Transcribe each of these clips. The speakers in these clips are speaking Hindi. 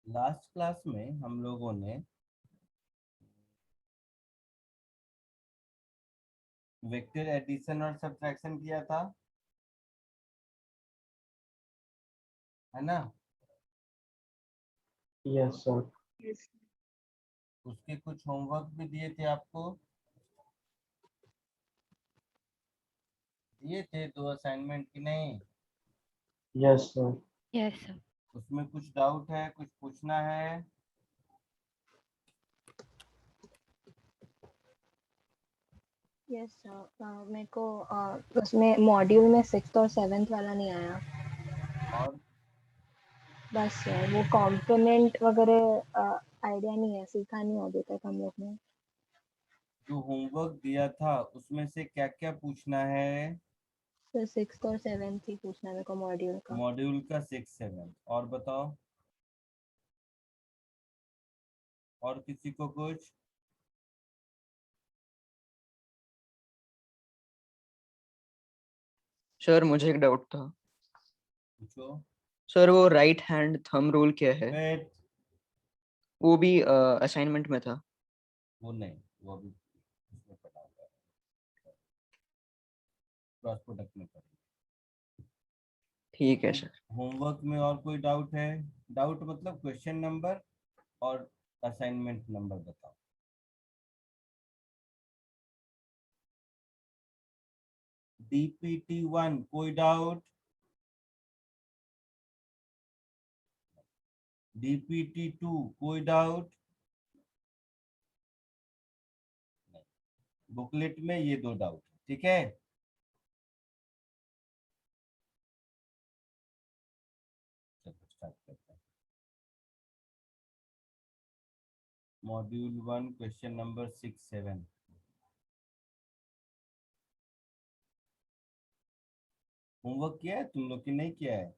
लास्ट क्लास में हम लोगों ने वेक्टर एडिशन और सब्ट्रैक्शन किया था, है ना। Yes sir. Yes. उसके कुछ होमवर्क भी दिए थे आपको, दिए थे 2 असाइनमेंट की नहीं। Yes sir. Yes, sir. उसमें कुछ डाउट है, कुछ पूछना है? यस सर, मेरे को उसमें मॉड्यूल में 6th और 7th वाला नहीं आया। और बस सर वो कंपोनेंट वगैरह आइडिया नहीं है, सीखा नहीं अभी तक हम लोग ने। जो होमवर्क दिया था उसमें से क्या क्या पूछना है? सर 6th और 7th ही पूछना है मेरे को मॉड्यूल का। मॉड्यूल का 6, 7 और बताओ, और किसी को कुछ? सर मुझे एक डाउट था। पूछो। सर वो राइट हैंड थंब रूल क्या है? वेट, वो भी असाइनमेंट में था। वो नहीं, वो अभी उसमें पढ़ा हुआ है, क्रॉस प्रोडक्ट में पढ़ेंगे। ठीक है सर। होमवर्क में और कोई डाउट है? डाउट मतलब क्वेश्चन नंबर और असाइनमेंट नंबर बताओ। DPT1 कोई डाउट? DPT2 कोई डाउट? बुकलेट में ये 2 डाउट, ठीक है। चलो स्टार्ट करते हैं। Module 1 question number 6, 7। होमवर्क किया है तुम लोग की नहीं किया है?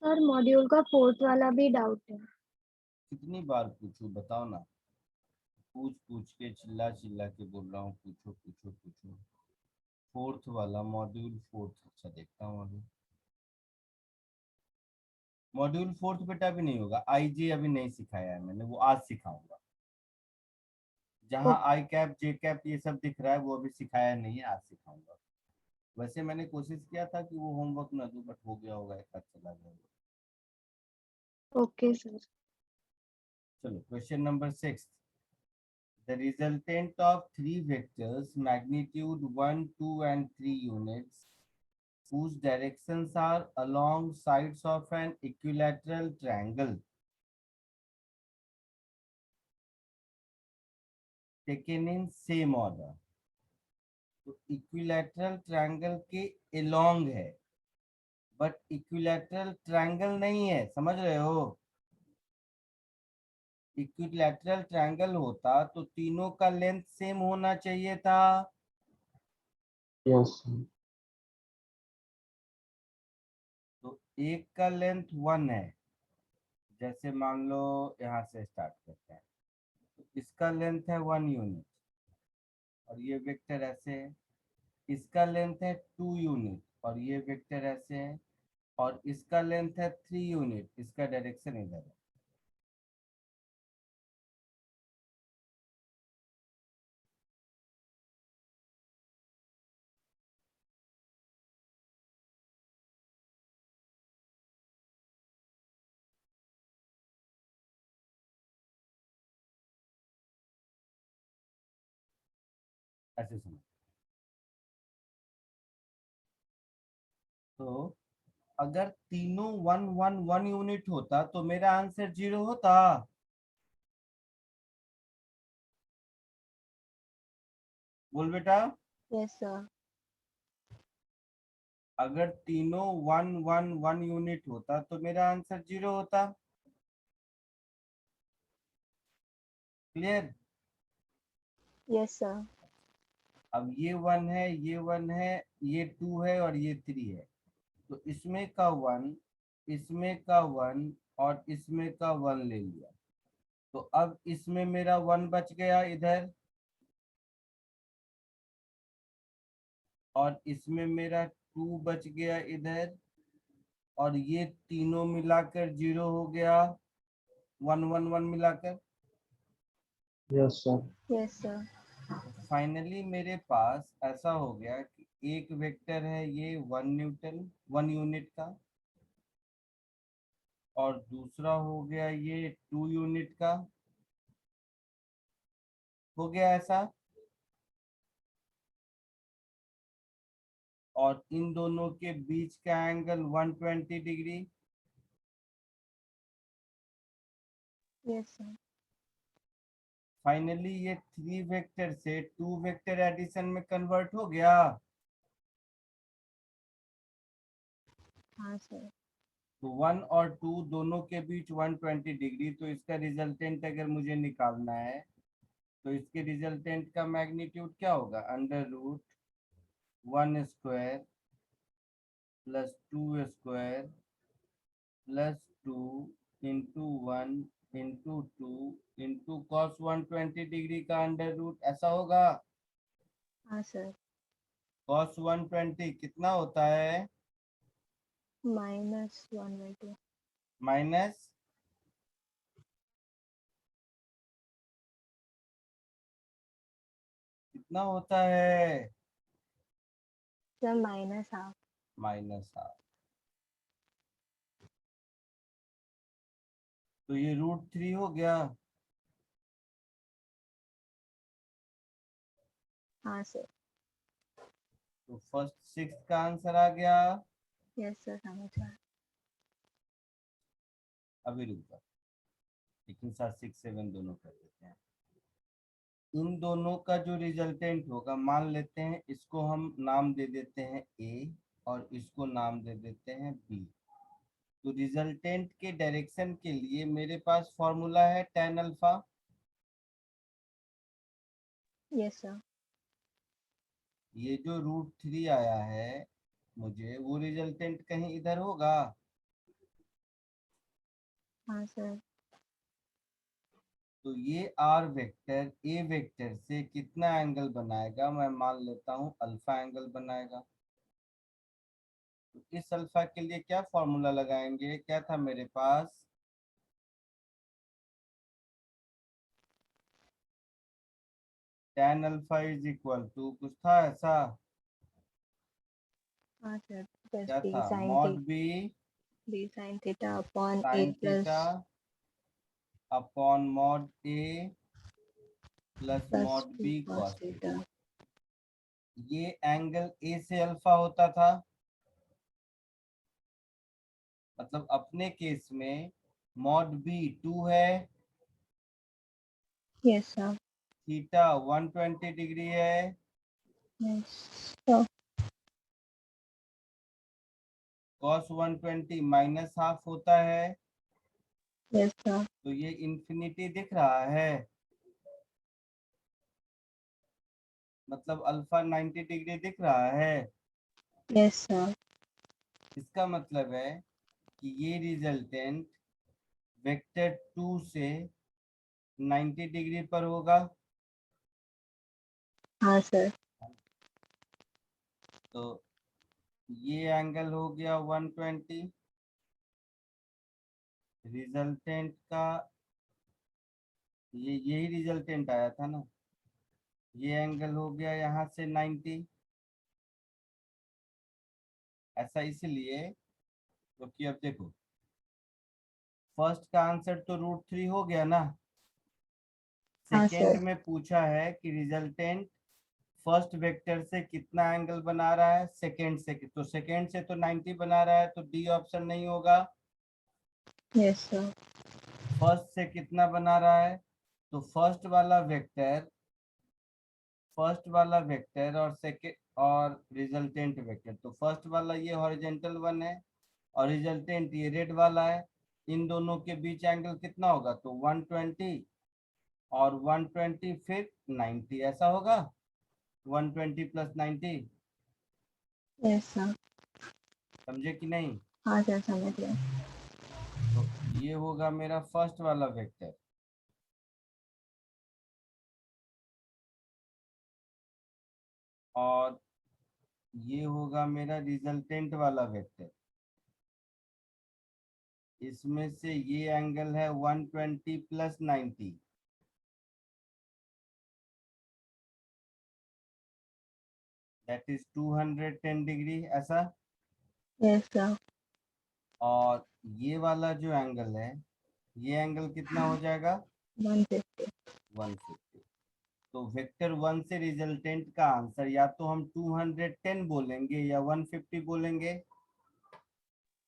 सर मॉड्यूल का 4th वाला भी डाउट है। कितनी बार पूछूं बताओ ना, पूछ पूछ के चिल्ला चिल्ला के बोल रहा हूँ, पूछो पूछो पूछो। 4th वाला मॉड्यूल 4th, अच्छा देखता हूँ अभी। मॉड्यूल 4th बेटा भी नहीं होगा, आईजे अभी नहीं सिखाया है मैंने, वो आज सिखाऊंगा। जहाँ आई कैप जे कैप ये सब दिख रहा है वो अभी सिखाया नहीं है, आज सिखाऊंगा। वैसे मैंने कोशिश किया था कि वो होमवर्क ना दूं, बट हो गया होगा, एक हाथ चला गया होगा। Okay sir. चलो question number 6। The resultant of 3 vectors magnitude 1, 2 and 3 units whose directions are along sides of an equilateral triangle taken in same order। तो इक्विलैटरल ट्रायंगल के along है, बट इक्विलैटरल ट्रायंगल नहीं है, समझ रहे हो। इक्विलैटरल ट्रायंगल होता तो तीनों का लेंथ सेम होना चाहिए था। Yes sir. तो एक का लेंथ 1 है, जैसे मान लो यहाँ से स्टार्ट करते हैं, तो इसका लेंथ है 1 यूनिट और ये वेक्टर ऐसे है। इसका लेंथ है 2 यूनिट और ये वेक्टर ऐसे है। और इसका लेंथ है 3 यूनिट, इसका डायरेक्शन इधर है। ऐसे समझ। तो अगर तीनों 1 1 1 यूनिट होता तो मेरा आंसर 0 होता। बोल बेटा। Yes sir. अगर तीनों 1 1 1 यूनिट होता तो मेरा आंसर 0 होता। क्लियर? Yes sir. अब ये 1 है, ये 1 है, ये 2 है और ये 3 है। तो इसमें का 1, इसमें का 1 और इसमें का 1 ले लिया। तो अब इसमें मेरा 1 बच गया इधर, और इसमें मेरा 2 बच गया इधर, और ये तीनों मिलाकर 0 हो गया, 1 1 1 मिलाकर। Yes, sir. Yes sir. Finally मेरे पास ऐसा हो गया कि एक वेक्टर है ये 1 यूनिट का, और दूसरा हो गया ये 2 यूनिट का। हो गया ऐसा। और इन दोनों के बीच का angle 120 degree. Yes sir. Finally ये 3 वेक्टर से 2 वेक्टर एडिशन में कन्वर्ट हो गया। हाँ सर। तो 1 और 2 दोनों के बीच 120 डिग्री, तो इसका रिजल्टेंट अगर मुझे निकालना है तो इसके रिजल्टेंट का मैग्नीट्यूड क्या होगा, √1 square plus 2 square plus 2 into 1 into 2 into cos 120 degree का √, ऐसा होगा। हाँ सर। कॉस 120 कितना होता है, -1/2। माइनस कितना होता है, सर -1/2। -1/2। तो ये √3 हो गया। हाँ सर। तो फर्स्ट 6 का आंसर आ गया। यस सर, समझ गया। अभी रुक जाओ, लेकिन साथ 6 7 दोनों कर देते हैं। इन दोनों का जो रिजल्टेंट होगा, मान लेते हैं इसको हम नाम दे देते हैं ए और इसको नाम दे देते हैं बी। तो रिजल्टेंट के डायरेक्शन के लिए मेरे पास फॉर्मूला है tan अल्फा। Yes sir. ये जो √3 आया है मुझे, वो रिजल्टेंट कहीं इधर होगा। हाँ सर। तो ये आर वेक्टर ए वेक्टर से कितना एंगल बनाएगा, मैं मान लेता हूँ अल्फा एंगल बनाएगा। तो इस अल्फा के लिए क्या फॉर्मूला लगाएंगे, क्या था मेरे पास, tan alpha is equal to कुछ था ऐसा, हाँ सर, प्लस क्या बी था, sine mod theta, B B sine theta upon A sine plus theta upon mod A plus plus mod B B cos cos theta. Theta. ये एंगल ए से अल्फा होता था, मतलब अपने केस में मॉड बी 2 है, यस सर। थीटा 120 डिग्री है, यस सर। कॉस 120 -½ होता है। Yes sir. तो ये इंफिनिटी दिख रहा है, मतलब अल्फा 90 डिग्री दिख रहा है। Yes sir. इसका मतलब है कि ये रिजल्टेंट वेक्टर 2 से 90 डिग्री पर होगा। हाँ सर। तो ये एंगल हो गया 120, रिजल्टेंट का ये यही रिजल्टेंट आया था ना, ये एंगल हो गया यहाँ से 90। ऐसा इसलिए क्योंकि अब देखो, फर्स्ट का आंसर तो √3 हो गया ना, हाँ सेकेंड सर। में पूछा है कि रिजल्टेंट फर्स्ट वेक्टर से कितना एंगल बना रहा है सेकेंड से, तो सेकेंड से तो 90 बना रहा है, तो डी ऑप्शन नहीं होगा। Yes sir. फर्स्ट से कितना बना रहा है, तो फर्स्ट वाला वेक्टर और सेकेंड और रिजल्टेंट वेक्टर, तो फर्स्ट वाला ये हॉरिजॉन्टल वन है और रिजल्टेंट ये रेड वाला है। इन दोनों के बीच एंगल कितना होगा, तो 120 और 120 फिर 90, ऐसा होगा 120 प्लस 90। Yes sir. समझे कि नहीं। हाँ सर, समझ गया। तो ये होगा मेरा फर्स्ट वाला वेक्टर, और ये होगा मेरा रिजल्टेंट वाला वेक्टर। इसमें से ये एंगल है 120 प्लस 90, दैट इज 210 डिग्री, ऐसा। Yes sir. और ये वाला जो एंगल है, ये एंगल कितना हो जाएगा? 150। 150। तो वेक्टर 1 से रिजल्टेंट का आंसर या तो हम 210 बोलेंगे या 150 बोलेंगे।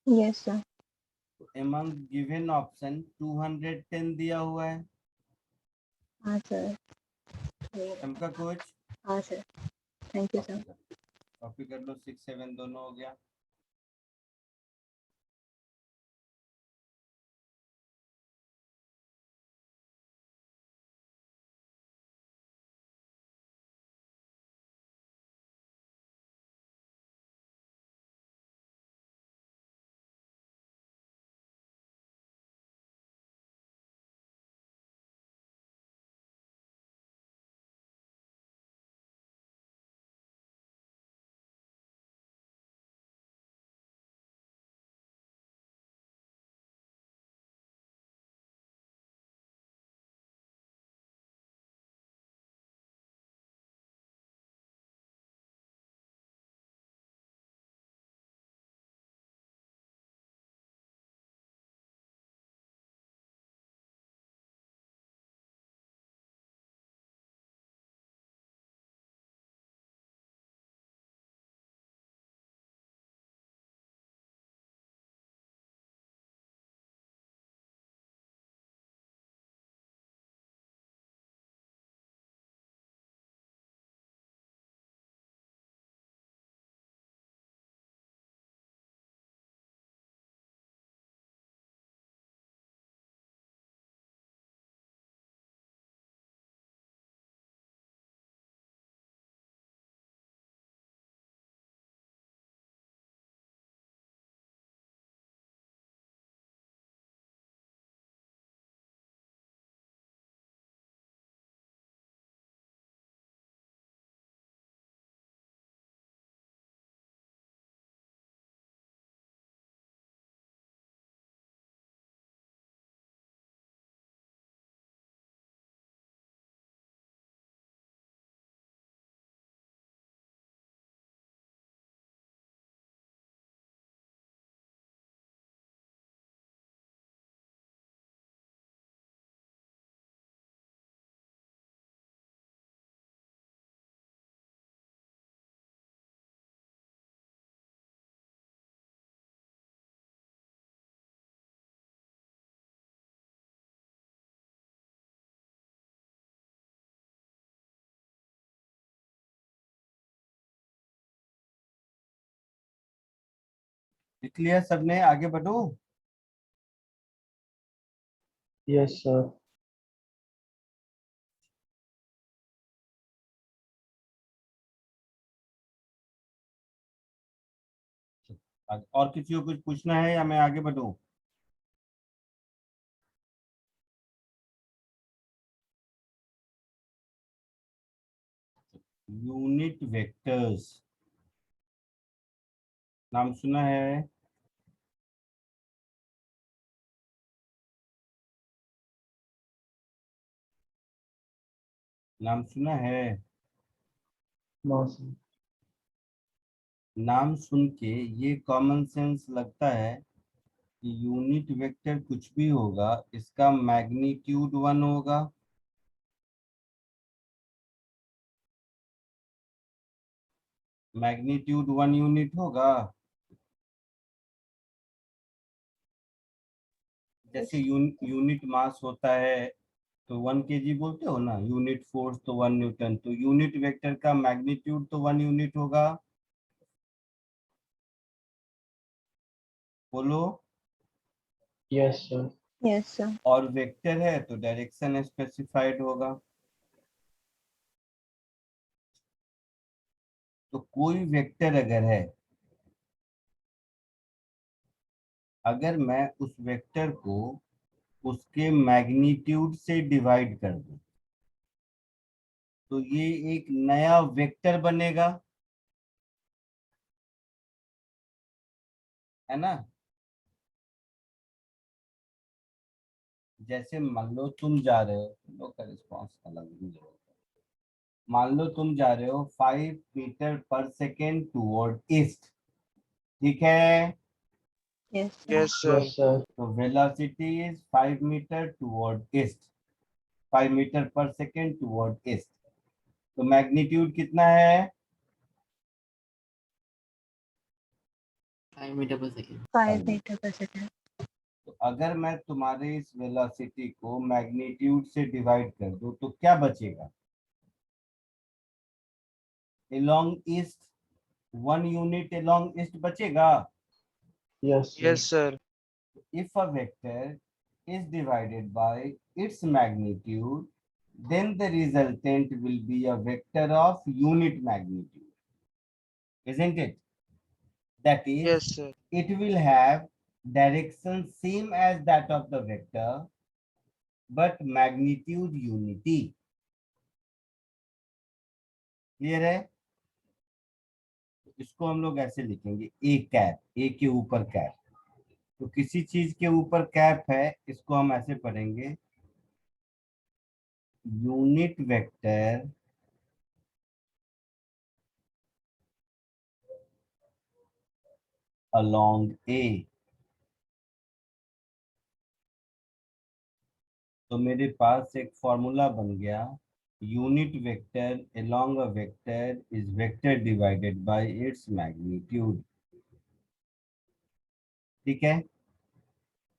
Yes sir. तो among given ऑप्शन 210 दिया हुआ है। हाँ सर। चमका कुछ? हाँ sir, thank you copy sir. कर कॉपी कर लो, 6 7 दोनों हो गया। लिख लिया सबने? आगे बढ़ो। Yes, sir. और किसी को कुछ पूछना है या मैं आगे बढ़ूं? यूनिट वेक्टर्स नाम सुना है? नाम सुना है? No, sir. नाम सुन के ये कॉमन सेंस लगता है कि यूनिट वेक्टर कुछ भी होगा, इसका मैग्नीट्यूड 1 होगा। मैग्नीट्यूड 1 यूनिट होगा। जैसे यूनिट मास होता है तो 1 kg बोलते हो ना, यूनिट फोर्स तो 1 न्यूटन, तो यूनिट वेक्टर का मैग्नीट्यूड तो 1 यूनिट होगा। बोलो। Yes, sir. Yes sir. और वेक्टर है तो डायरेक्शन स्पेसिफाइड होगा। तो कोई वेक्टर अगर है, अगर मैं उस वेक्टर को उसके मैग्नीट्यूड से डिवाइड कर दूं तो ये एक नया वेक्टर बनेगा, है ना? जैसे मान लो तुम जा रहे हो, तुम लोग का रिस्पॉन्स अलग नहीं है। मान लो तुम जा रहे हो 5 metre per second toward east, ठीक है? Yes, sir. Yes, sir. Yes, sir. तो velocity is 5 metre toward east, 5 metre per second toward east. तो मैग्नीट्यूड कितना है? 5 meter per second. 5 meter per second. तो अगर मैं तुम्हारे इस वेलोसिटी को मैग्नीट्यूड से डिवाइड कर दूं तो क्या बचेगा? along east, 1 unit along east बचेगा। Yes, sir. Yes, sir. If a vector is divided by its magnitude, then the resultant will be a vector of unit magnitude, isn't it? That is, Yes, sir. it will have direction same as that of the vector, but magnitude unity. Clear है? इसको हम लोग ऐसे लिखेंगे, ए कैप, ए के ऊपर कैप। तो किसी चीज के ऊपर कैप है, इसको हम ऐसे पढ़ेंगे, यूनिट वेक्टर along A। तो मेरे पास एक फॉर्मूला बन गया, unit vector along a vector is vector divided by its magnitude। ठीक है?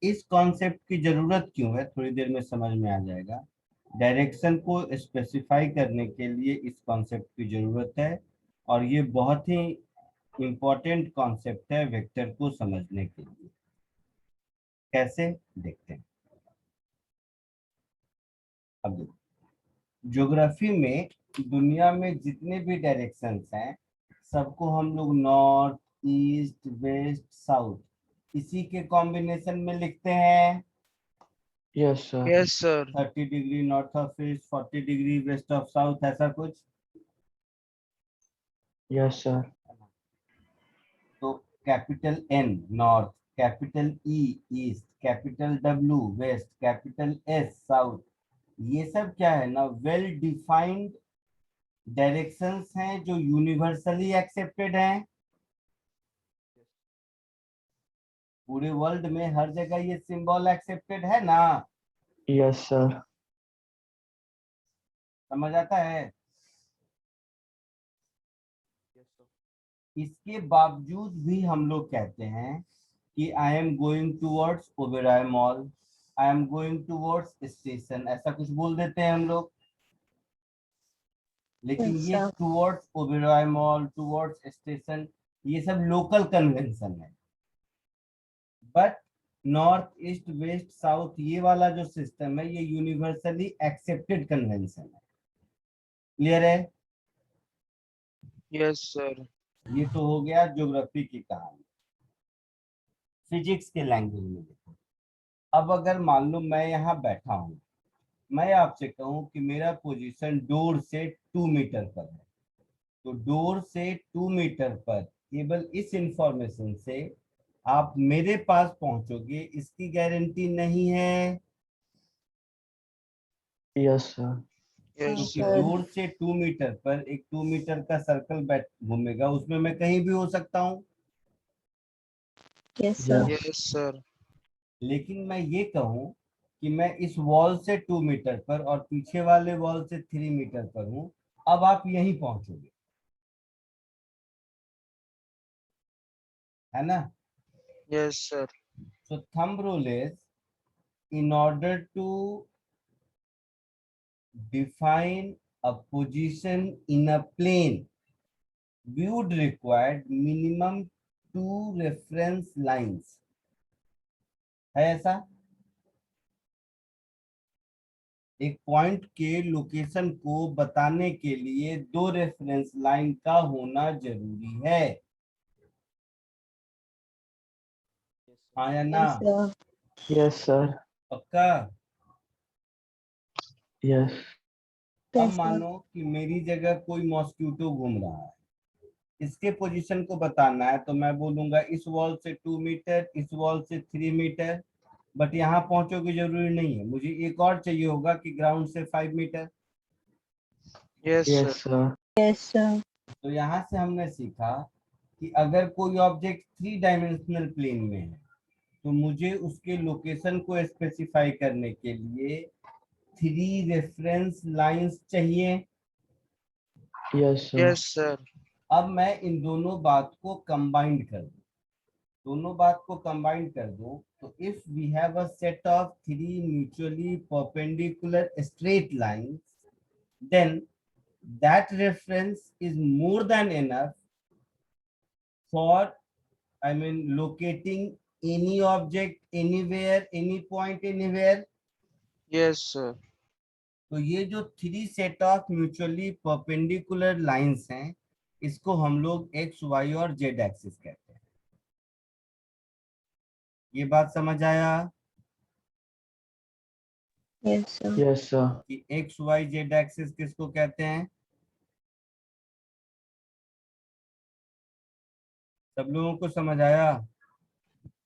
इस कॉन्सेप्ट की जरूरत क्यों है, थोड़ी देर में समझ में आ जाएगा। डायरेक्शन को स्पेसिफाई करने के लिए इस कॉन्सेप्ट की जरूरत है, और ये बहुत ही इंपॉर्टेंट कॉन्सेप्ट है वेक्टर को समझने के लिए। कैसे, देखते हैं। अब देखो, ज्योग्राफी में दुनिया में जितने भी डायरेक्शंस हैं, सबको हम लोग नॉर्थ, ईस्ट, वेस्ट, साउथ इसी के कॉम्बिनेशन में लिखते हैं। Yes, sir. Yes, sir. 30 degree north of east, 40 degree west of south, ऐसा कुछ। Yes, sir. तो capital N north, capital E east, capital W west, capital S south, ये सब क्या है ना, वेल डिफाइंड डायरेक्शंस हैं जो यूनिवर्सली एक्सेप्टेड हैं। पूरे वर्ल्ड में हर जगह ये सिंबल एक्सेप्टेड है ना, Yes, sir. समझ आता है? इसके बावजूद भी हम लोग कहते हैं कि I am going towards Oberoi mall, I am going towards station, ऐसा कुछ बोल देते हैं हम लोग। लेकिन Yes, ये sir. Towards Oberoi mall, towards station, ये सब लोकल कन्वेंशन है। But north, east, west, south, ये वाला जो सिस्टम है, ये यूनिवर्सली एक्सेप्टेड कन्वेंशन है। क्लियर है? Yes, sir. ये तो हो गया ज्योग्राफी की कहानी। फिजिक्स के लैंग्वेज में देखो, अब अगर मान लो मैं यहाँ बैठा हूँ, मैं आपसे कहूँ कि मेरा पोजीशन डोर से 2 मीटर पर है, तो डोर से 2 मीटर पर केवल इस इंफॉर्मेशन से आप मेरे पास पहुंचोगे, इसकी गारंटी नहीं है। Yes, sir. Yes, क्योंकि sir. डोर से 2 मीटर पर एक 2 मीटर का सर्कल बैठ घूमेगा, उसमें मैं कहीं भी हो सकता हूँ। Yes, sir. Yes. Yes, sir. लेकिन मैं ये कहूँ कि मैं इस वॉल से 2 मीटर पर और पीछे वाले वॉल से 3 मीटर पर हूँ, अब आप यहीं पहुंचोगे, है ना? Yes, sir. So thumb rule is, in order to define a position in a plane, we would require minimum 2 reference lines। है ऐसा? एक पॉइंट के लोकेशन को बताने के लिए 2 रेफरेंस लाइन का होना जरूरी है। हाँ या ना? Yes, sir. Yes, sir. पक्का? Yes. अब Yes, sir. मानो कि मेरी जगह कोई मॉस्किटो घूम रहा है, इसके पोजीशन को बताना है, तो मैं बोलूंगा इस वॉल से 2 मीटर, इस वॉल से 3 मीटर। बट यहाँ पहुंचोगे जरूरी नहीं है, मुझे एक और चाहिए होगा कि ग्राउंड से 5 metre. Yes, sir. Yes, sir. Yes sir. तो यहाँ से हमने सीखा कि अगर कोई ऑब्जेक्ट 3 डायमेंशनल प्लेन में है तो मुझे उसके लोकेशन को स्पेसिफाई करने के लिए 3 रेफरेंस लाइंस चाहिए। Yes, sir. Yes, sir. अब मैं इन दोनों बात को कंबाइंड कर दूं, दोनों बात को कंबाइन कर दूं, तो if we have a set of 3 mutually perpendicular straight lines, then that reference is more than enough for, I mean, locating any object anywhere, any point anywhere. Yes, sir. तो ये जो 3 set of mutually perpendicular lines हैं, इसको हम लोग एक्स वाई और जेड एक्सिस कहते हैं। ये बात समझ आया यस सर। Yes, sir. कि एक्स वाई जेड एक्सिस किसको कहते हैं? सब लोगों को समझ आया?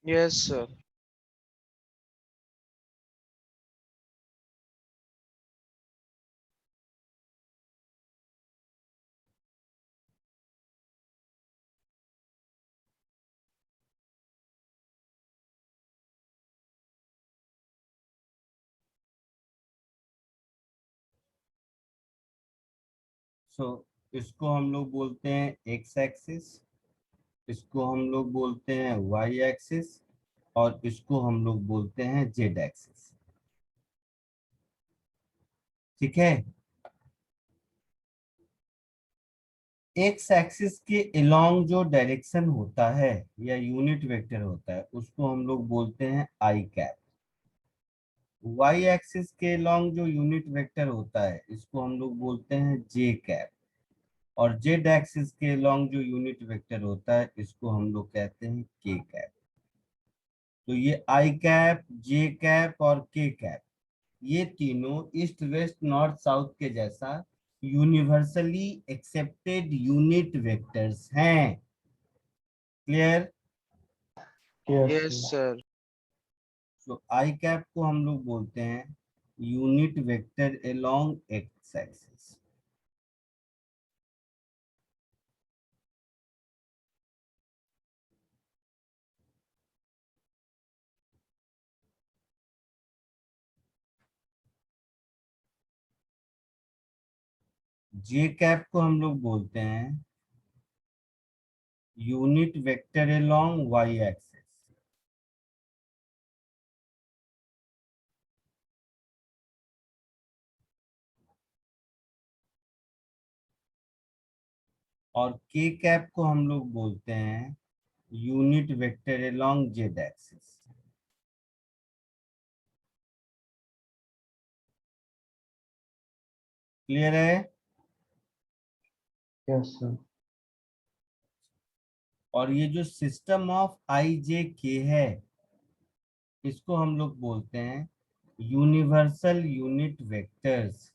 Yes, sir. सो इसको हम लोग बोलते हैं एक्स एक्सिस, इसको हम लोग बोलते हैं वाई एक्सिस, और इसको हम लोग बोलते हैं जेड एक्सिस। ठीक है। एक्स एक्सिस के अलोंग जो डायरेक्शन होता है या यूनिट वेक्टर होता है उसको हम लोग बोलते हैं आई कैप। वाई एक्सिस के अलोंग जो यूनिट वेक्टर होता है इसको हम लोग बोलते हैं जे कैप, और जेड एक्सिस के अलोंग जो यूनिट वेक्टर होता है इसको हम लोग कहते हैं के कैप। तो ये आई कैप, जे कैप और के कैप, ये तीनों ईस्ट वेस्ट नॉर्थ साउथ के जैसा यूनिवर्सली एक्सेप्टेड यूनिट वेक्टर्स हैं। Clear? Yes, Yes, sir. sir. तो आई कैप को हम लोग बोलते हैं unit vector along X axis. J cap को हम लोग बोलते हैं unit vector along Y axis. और के कैप को हम लोग बोलते हैं unit vector along Z axis. Clear है? Yes, sir. और ये जो सिस्टम ऑफ आई जे के है इसको हम लोग बोलते हैं यूनिवर्सल यूनिट वेक्टर्स,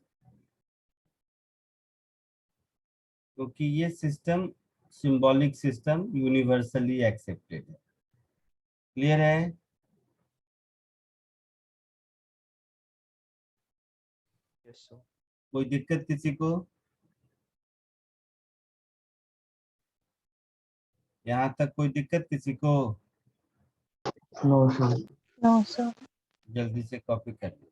क्योंकि ये system symbolic system universally accepted है। क्लियर है? Yes, sir. कोई दिक्कत किसी को? यहाँ तक कोई दिक्कत किसी को? No, sir. No sir. जल्दी से कॉपी कर लो।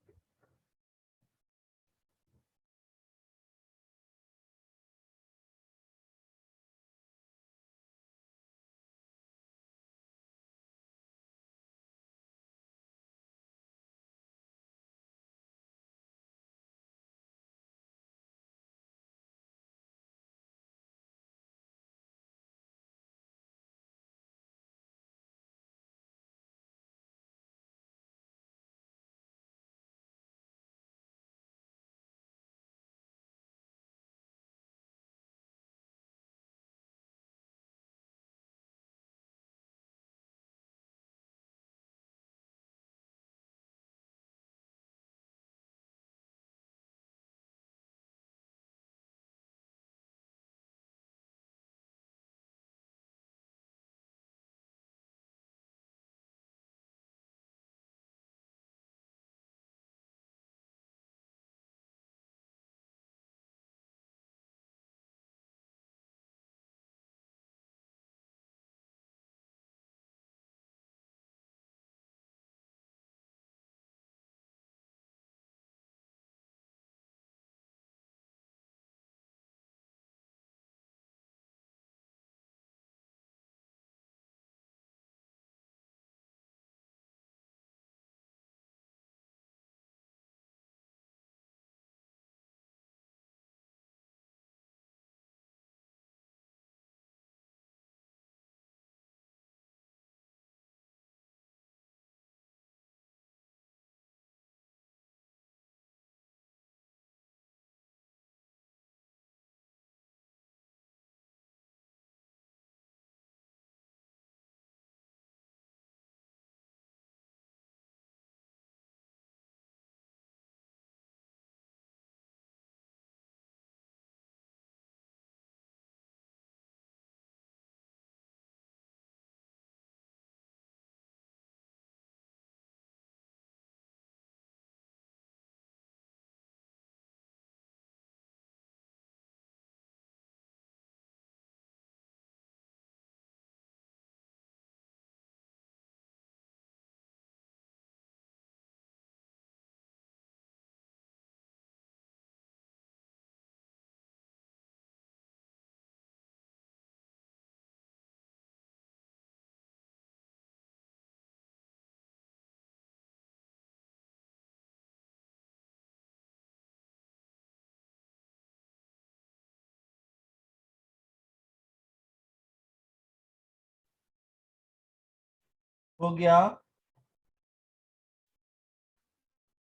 हो गया।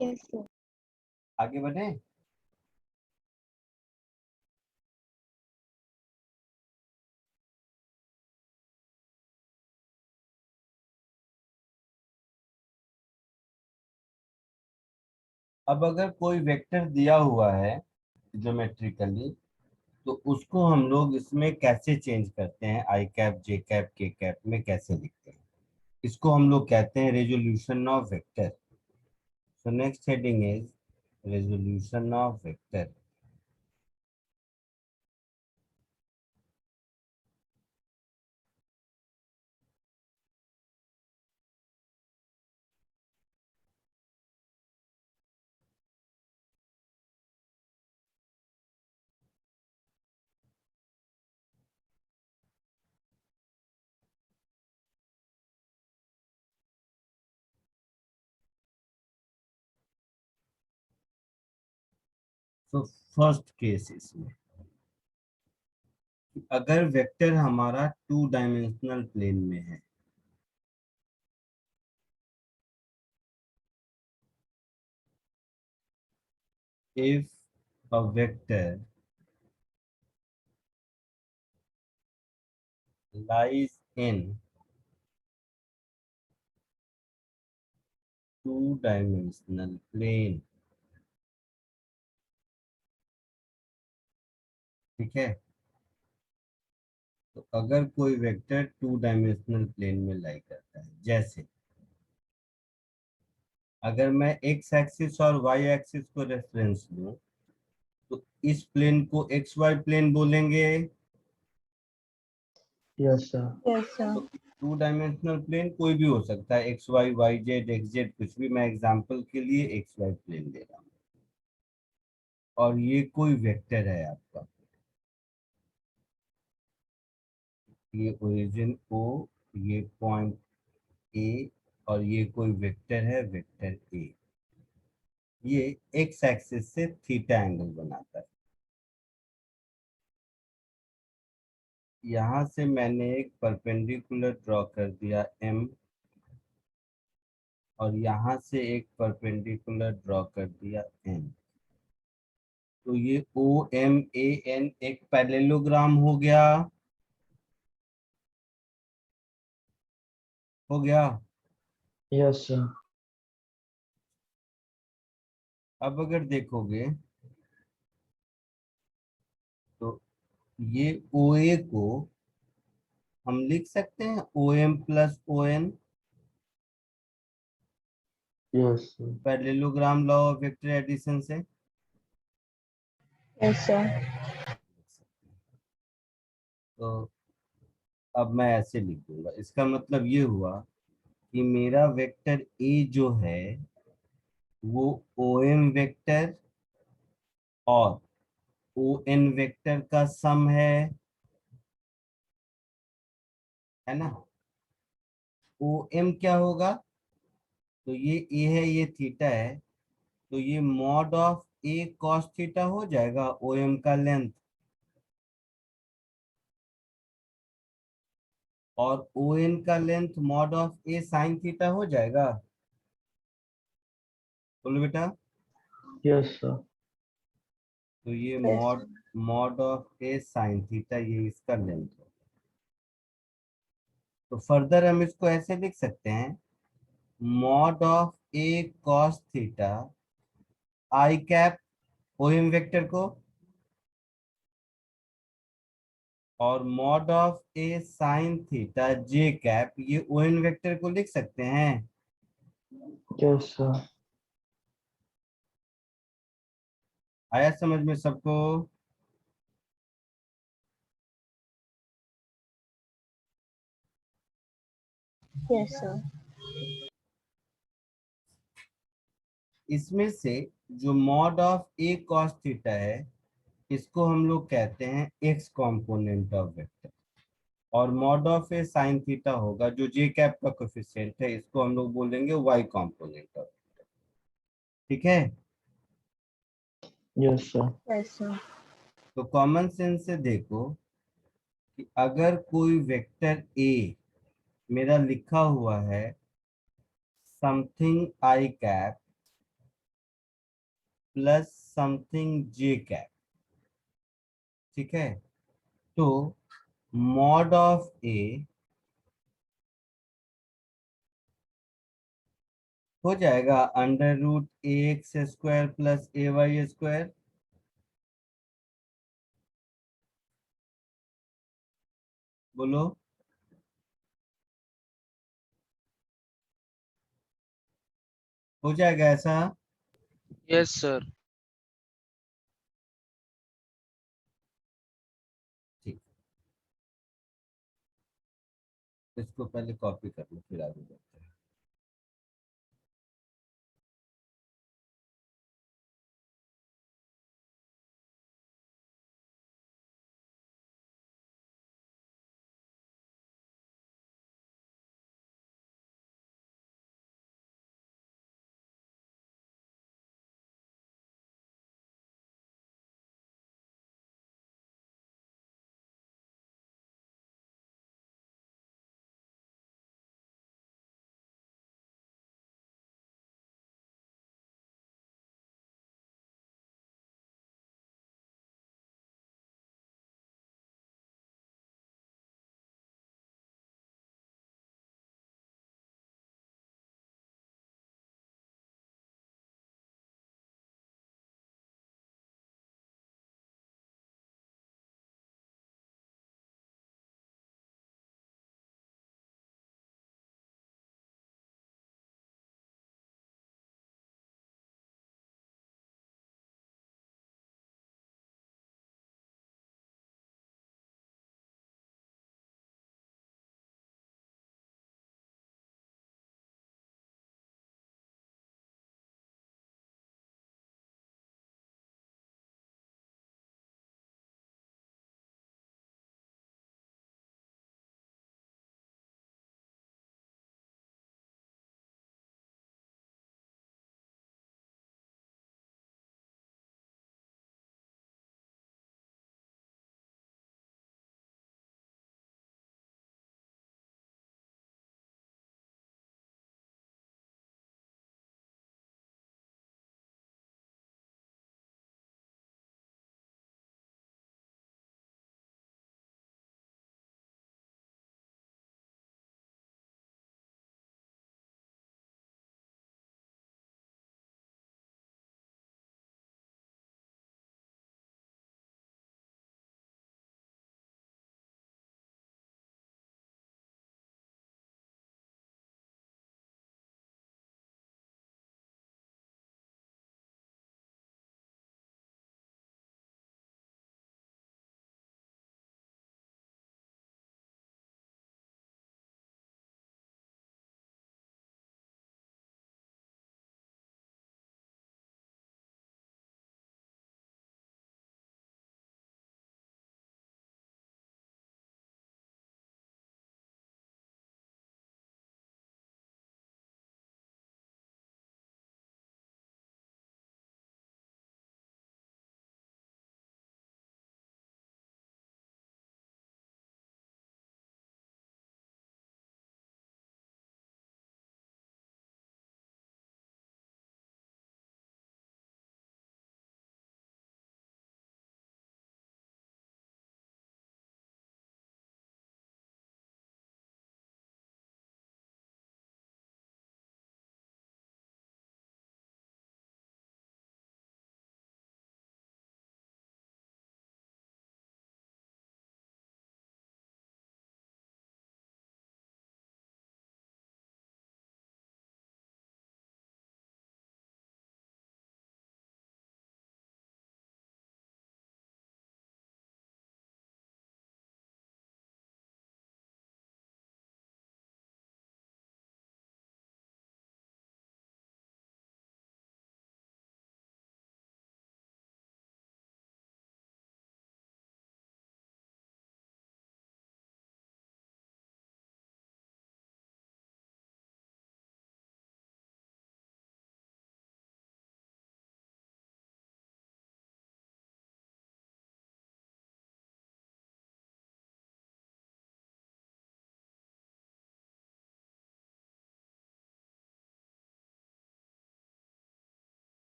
Yes sir. आगे बढ़े। अब अगर कोई वेक्टर दिया हुआ है ज्योमेट्रिकली, तो उसको हम लोग इसमें कैसे चेंज करते हैं, आई कैप, जे कैप, के कैप में कैसे लिखते हैं, इसको हम लोग कहते हैं resolution of vector. So next heading is resolution of vector. तो फर्स्ट केस इसमें, अगर वेक्टर हमारा 2 डायमेंशनल प्लेन में है, if a vector lies in 2 dimensional plane, ठीक है, तो अगर कोई वेक्टर 2 डायमेंशनल प्लेन में लाई करता है, जैसे अगर मैं एक्स एक्सिस और वाई एक्सिस को रेफरेंस लूं, तो इस प्लेन को एक्स वाई प्लेन बोलेंगे। Yes, sir. Yes sir. 2 dimensional plane कोई भी हो सकता है, x y, y z, x z, कुछ भी। मैं एग्जांपल के लिए एक्स वाई प्लेन ले रहा हूँ, और ये कोई वेक्टर है आपका, ये ओरिजिन ओ, ये पॉइंट ए, और ये कोई वेक्टर है, वेक्टर ए। ये एक्स एक्सिस से थीटा एंगल बनाता है। यहां से मैंने एक परपेंडिकुलर ड्रॉ कर दिया एम, और यहां से एक परपेंडिकुलर ड्रॉ कर दिया एन। तो ये ओ एम ए एन एक पैरेललोग्राम हो गया। हो गया। Yes, sir. अब अगर देखोगे तो ये ओ ए को हम लिख सकते हैं O M plus O N, Yes, sir. Parallelogram law of vector addition से। Yes sir. तो अब मैं ऐसे लिख दूंगा, इसका मतलब ये हुआ कि मेरा वेक्टर ए जो है वो ओ एम वेक्टर और ओ एन वेक्टर का सम है ना। ओ एम क्या होगा, तो ये ए है, ये थीटा है, तो ये mod of A cos theta हो जाएगा ओ एम का लेंथ, और ओ एन का length mod of a sine theta हो जाएगा। बोलो बेटा। Yes, sir. तो ये yes mod mod of a sine theta, ये इसका लेंथ है। तो फर्दर हम इसको ऐसे लिख सकते हैं, mod of A cos theta i cap O M vector को, और mod of a sine theta j cap ये ओ एन वेक्टर को लिख सकते हैं। Yes, sir. आया समझ में सबको। Yes sir. इसमें से जो mod of A cos theta है, इसको हम लोग कहते हैं एक्स कॉम्पोनेंट ऑफ वेक्टर, और mod of a sine theta होगा जो जे कैप का कोफिशिएंट है, इसको हम लोग बोलेंगे वाई कॉम्पोनेंट ऑफ वेक्टर। ठीक है। Yes, sir. Yes sir. तो कॉमन सेंस से देखो कि अगर कोई वेक्टर ए मेरा लिखा हुआ है something I cap plus something J cap, ठीक है। तो मॉड ऑफ ए हो जाएगा अंडर रूट ए एक्स स्क्वायर प्लस ए वाई स्क्वायर, बोलो। हो जाएगा ऐसा? Yes, sir. ठीक, इसको पहले कॉपी कर लो फिर आगे बढ़ते हैं।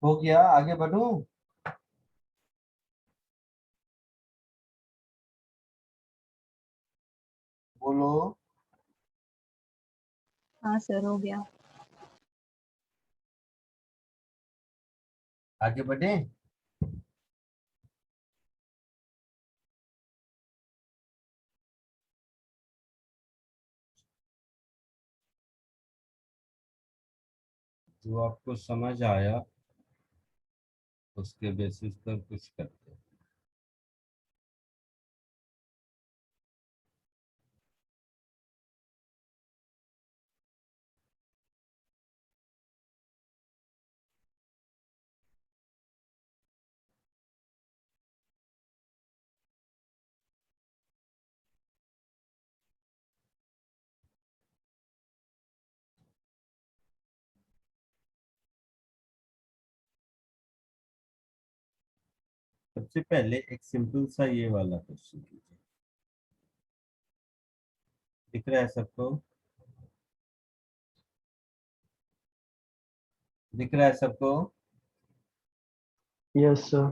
हो गया, आगे बढ़ूं? बोलो। हाँ सर, हो गया। आगे बढ़े? जो आपको समझ आया उसके बेसिस पर कुछ करते हैं। सबसे पहले एक सिंपल सा ये वाला क्वेश्चन कीजिए। दिख रहा है सबको? दिख रहा है सबको? Yes, sir.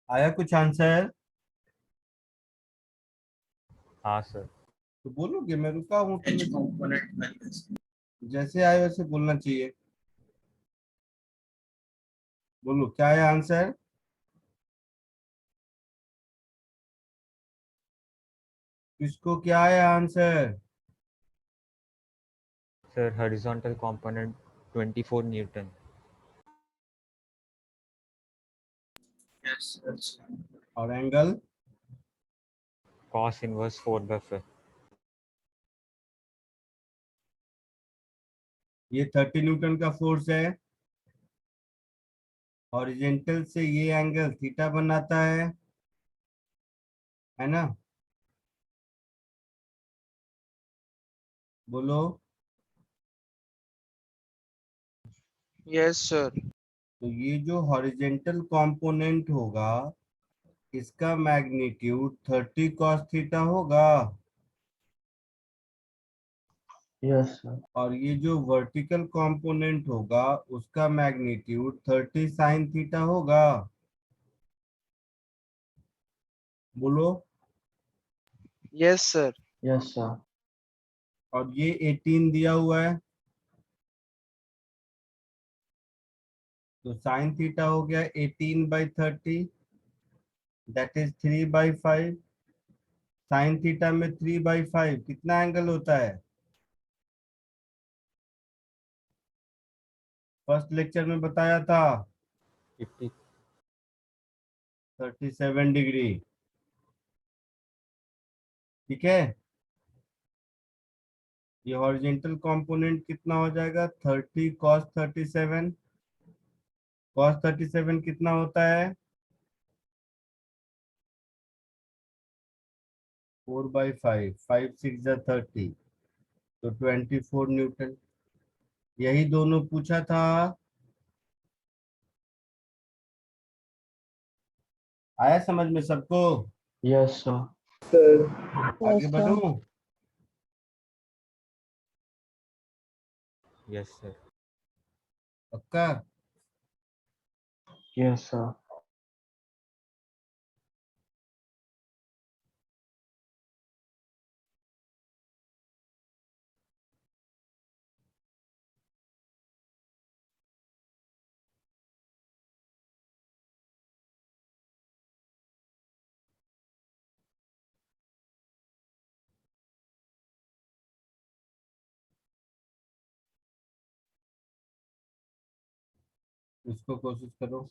आया कुछ आंसर? हाँ सर। तो बोलोगे, मैं रुका हूँ तो जैसे आए वैसे बोलना चाहिए। बोलो क्या है आंसर? किसको क्या है answer? Sir horizontal component 24 Newton. और एंगल? Cos inverse 4/5। ये 30 न्यूटन का फोर्स है। हॉरिजेंटल से ये एंगल थीटा बनाता है ना? बोलो। Yes, sir. तो ये जो हॉरिजेंटल कंपोनेंट होगा इसका मैग्नीट्यूड 30 cos थीटा होगा। Yes, sir. और ये जो वर्टिकल कंपोनेंट होगा उसका मैग्नीट्यूड 30 साइन थीटा होगा। बोलो। Yes, sir. Yes, sir. और ये 18 दिया हुआ है, तो साइन थीटा हो गया 18/30, दैट इज 3/5। साइन थीटा में 3/5 कितना एंगल होता है? फर्स्ट लेक्चर में बताया था 50 37 डिग्री। ठीक है, ये हॉरिजेंटल कंपोनेंट कितना हो जाएगा? 30 cos 37। cos 37 कितना होता है? 4/5, 5 6 30, तो 24 न्यूटन। यही दोनों पूछा था। आया समझ में सबको? Yes, sir. आगे Yes, sir. बढ़ूं? yes sir पक्का? Yes, sir. इसको कोशिश करो।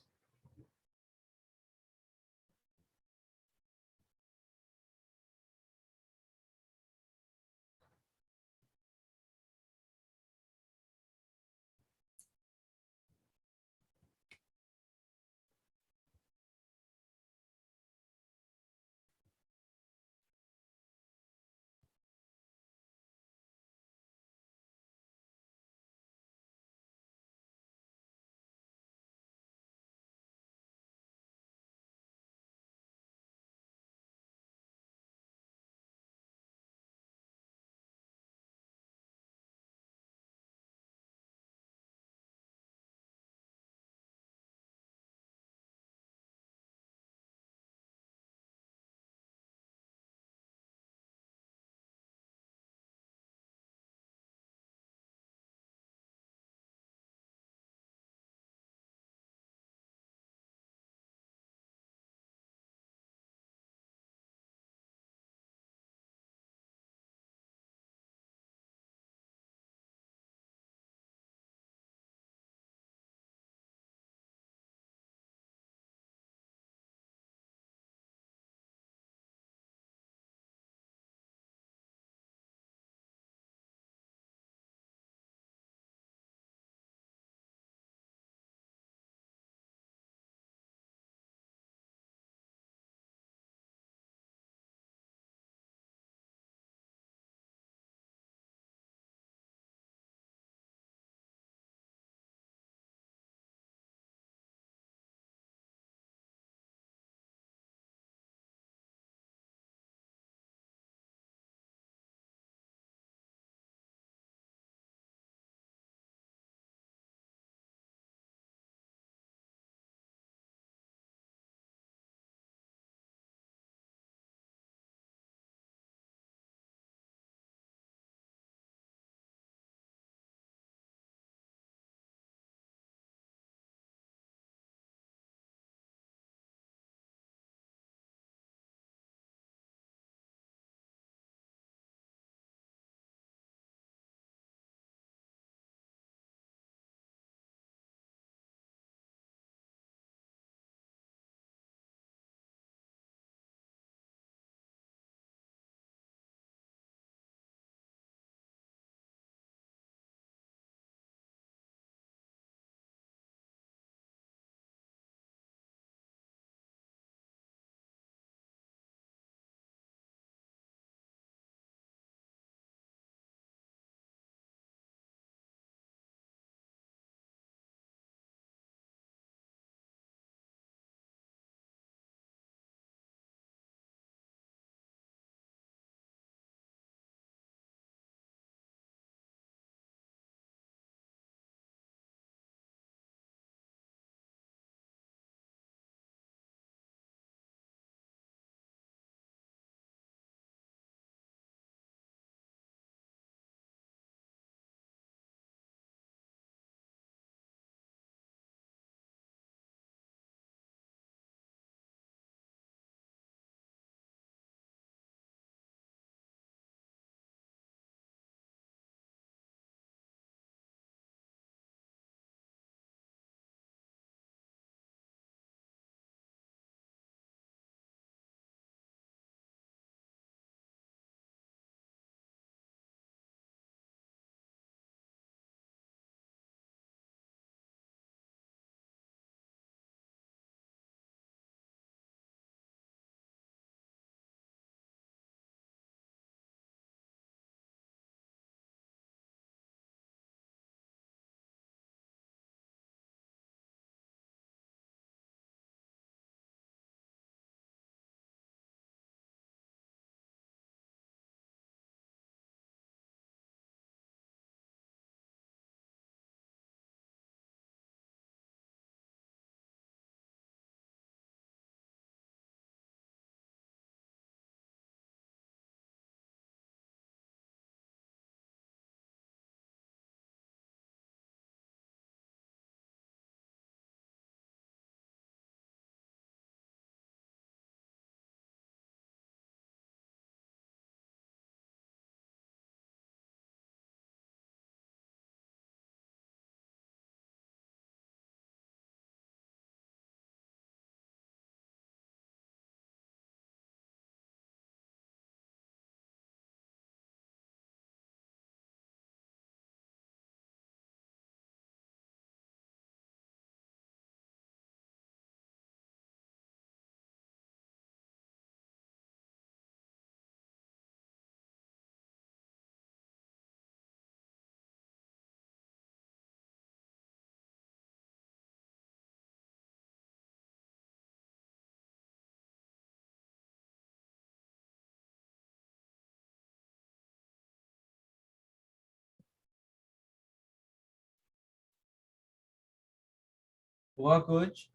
हुआ कुछ?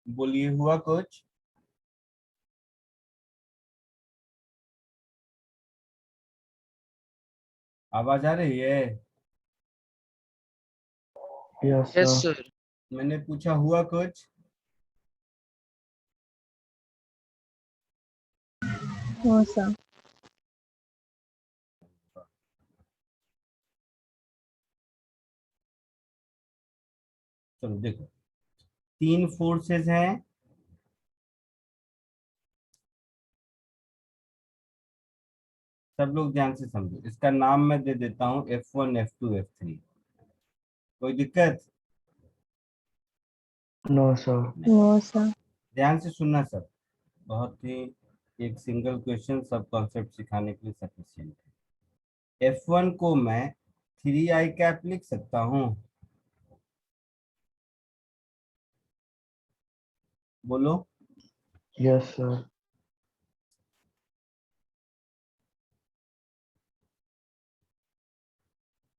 बोलिए, हुआ कुछ? आवाज आ रही है? Yes, Yes, sir. sir. मैंने पूछा हुआ कुछ? No sir. चलो देखो, 3 फोर्सेस हैं। सब लोग ध्यान से समझो, इसका नाम मैं दे देता हूँ F1 F2 F3। कोई दिक्कत? No, sir. No sir. ध्यान से सुनना सब, बहुत ही एक सिंगल क्वेश्चन सब कॉन्सेप्ट सिखाने के लिए सफिशिएंट है। F1 को मैं 3 i कैप लिख सकता हूँ? बोलो। Yes, sir.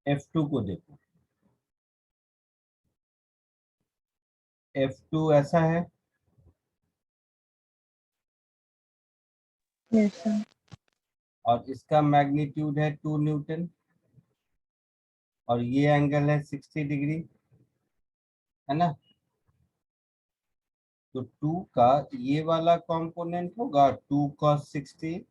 F2 को देखो, F2 ऐसा है, यस सर। और इसका मैग्नीट्यूड है 2 न्यूटन, और ये एंगल है 60 डिग्री, है ना? तो 2 का ये वाला कंपोनेंट होगा 2 cos 60,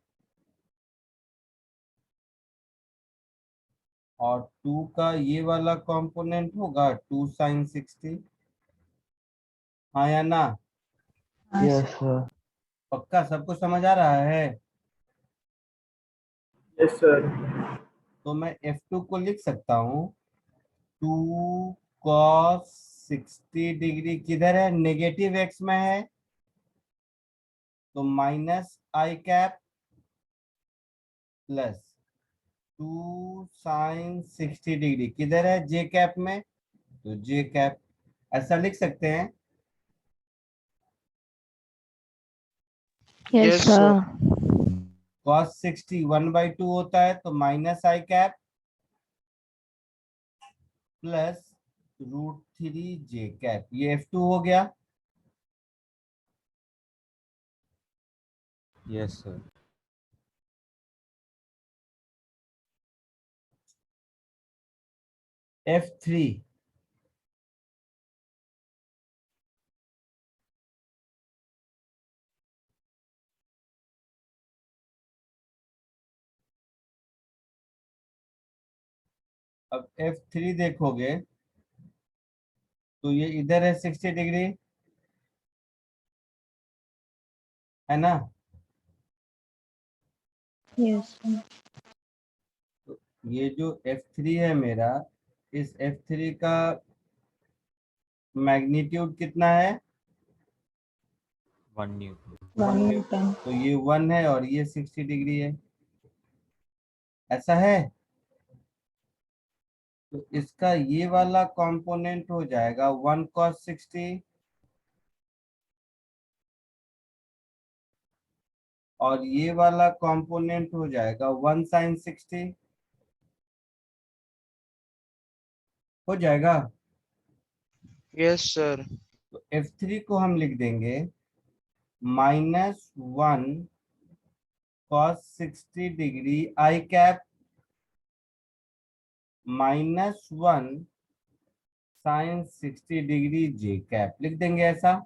और 2 का ये वाला कंपोनेंट होगा 2 sin 60। हाँ या ना? हाँ Yes, सर। sir. पक्का सबको समझ आ रहा है? Yes, sir. तो मैं F2 को लिख सकता हूँ 2 cos 60 डिग्री, किधर है? नेगेटिव एक्स में है, तो माइनस आई कैप प्लस 2 sin 60 डिग्री, किधर है? जे कैप में, तो जे कैप। ऐसा लिख सकते हैं? Yes Yes, sir. sir. cos 60 1/2 होता है, तो माइनस आई कैप प्लस √3 जे कैप। ये F2 हो गया। Yes, sir. F3, अब F3 देखोगे तो ये इधर है 60 डिग्री, है ना? Yes sir. तो ये जो F3 है मेरा, इस F3 का मैग्नीट्यूड कितना है? 1 Newton. 1 न्यूटन। न्यूटन। तो ये 1 है और ये 60 डिग्री है, ऐसा है। तो इसका ये वाला कंपोनेंट हो जाएगा 1 cos 60, और ये वाला कंपोनेंट हो जाएगा 1 sin 60। हो जाएगा। Yes, sir. तो F3 को हम लिख देंगे -1 cos 60 degree i cap -1 sin 60 degree j cap, लिख देंगे ऐसा।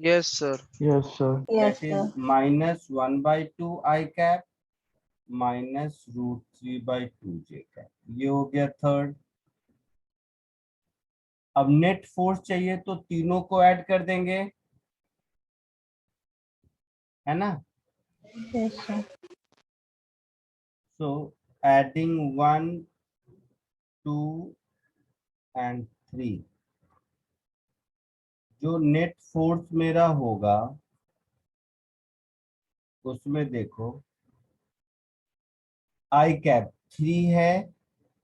Yes, sir. Yes, sir. Yes that sir. Is -1/2 I cap -√3/2 J cap. ये हो गया थर्ड। अब नेट फोर्स चाहिए तो तीनों को ऐड कर देंगे, है ना? Yes sir. So adding 1 2 and 3, जो नेट फोर्स मेरा होगा उसमें देखो, आई कैप 3 है,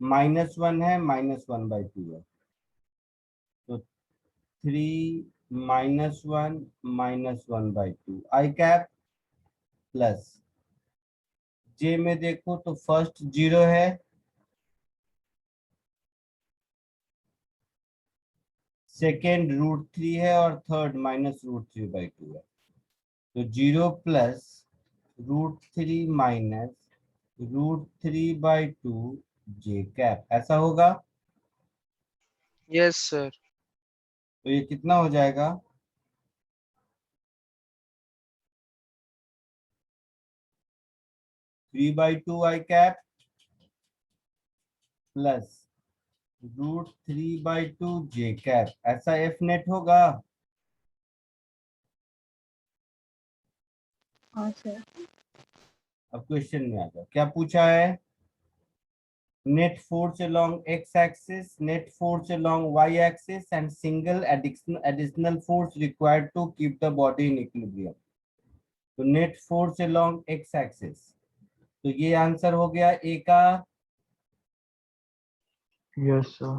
-1 है, -1/2 है, तो 3 -1 -1/2 आई कैप प्लस जे में देखो तो फर्स्ट 0 है, सेकेंड √3 है और थर्ड -√3/2 है। तो 0 प्लस √3 माइनस √3/2 जे कैप, ऐसा होगा। Yes, sir. तो ये कितना हो जाएगा? 3/2 आई कैप प्लस √3/2 जे कैप, ऐसा एफ नेट होगा। हाँ सर। अब क्वेश्चन में आ जाओ, क्या पूछा है? Net force along x axis, net force along y axis and single additional force required to keep the body in equilibrium। तो net force along x axis, तो ये आंसर हो गया ए का। Yes, sir.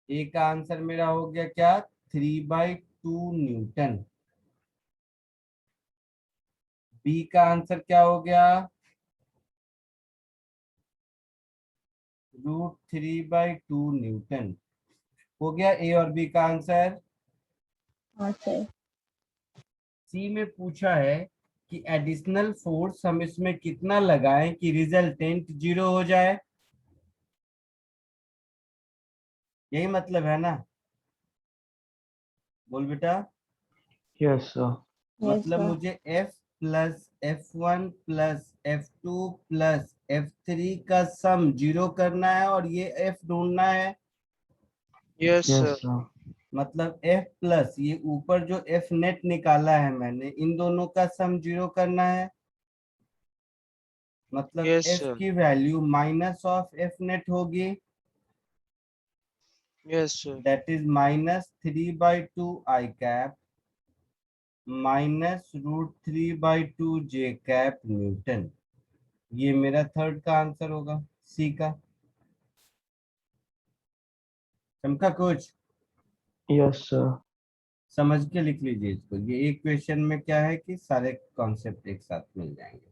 ए का आंसर मेरा हो गया क्या? 3/2 न्यूटन। बी का आंसर क्या हो गया? √3/2 न्यूटन। हो गया ए और बी का आंसर। हाँ सर। सी में पूछा है कि एडिशनल फोर्स हम इसमें कितना लगाएं कि रिजल्टेंट 0 हो जाए। यही मतलब है ना? बोल बेटा। Yes, sir. यस मतलब सर। मुझे F plus F1 plus F2 plus F3 का सम 0 करना है और ये F ढूंढना है। Yes, sir. Yes, sir. मतलब F प्लस ये ऊपर जो F नेट निकाला है मैंने, इन दोनों का सम 0 करना है। मतलब Yes, F sir. की value minus of F net होगी, Yes, sir. that is -3/2 I cap minus √3/2 J cap Newton. ये मेरा थर्ड का आंसर होगा, सी का। चमका कुछ? Yes, sir. समझ के लिख लीजिए इसको। ये एक क्वेश्चन में क्या है कि सारे कॉन्सेप्ट एक साथ मिल जाएंगे।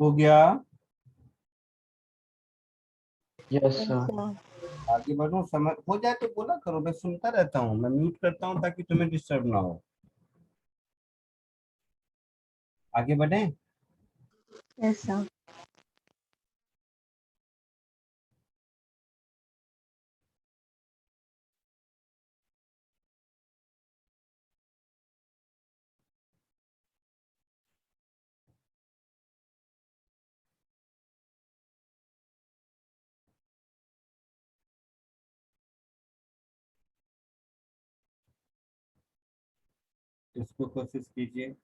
हो गया? Yes, Yes, sir. sir. आगे बढ़ो, समझ हो जाए तो बोला करो, मैं सुनता रहता हूँ, मैं म्यूट करता हूँ ताकि तुम्हें डिस्टर्ब ना हो। आगे बढ़े? Yes, sir. इसको कोशिश कीजिए।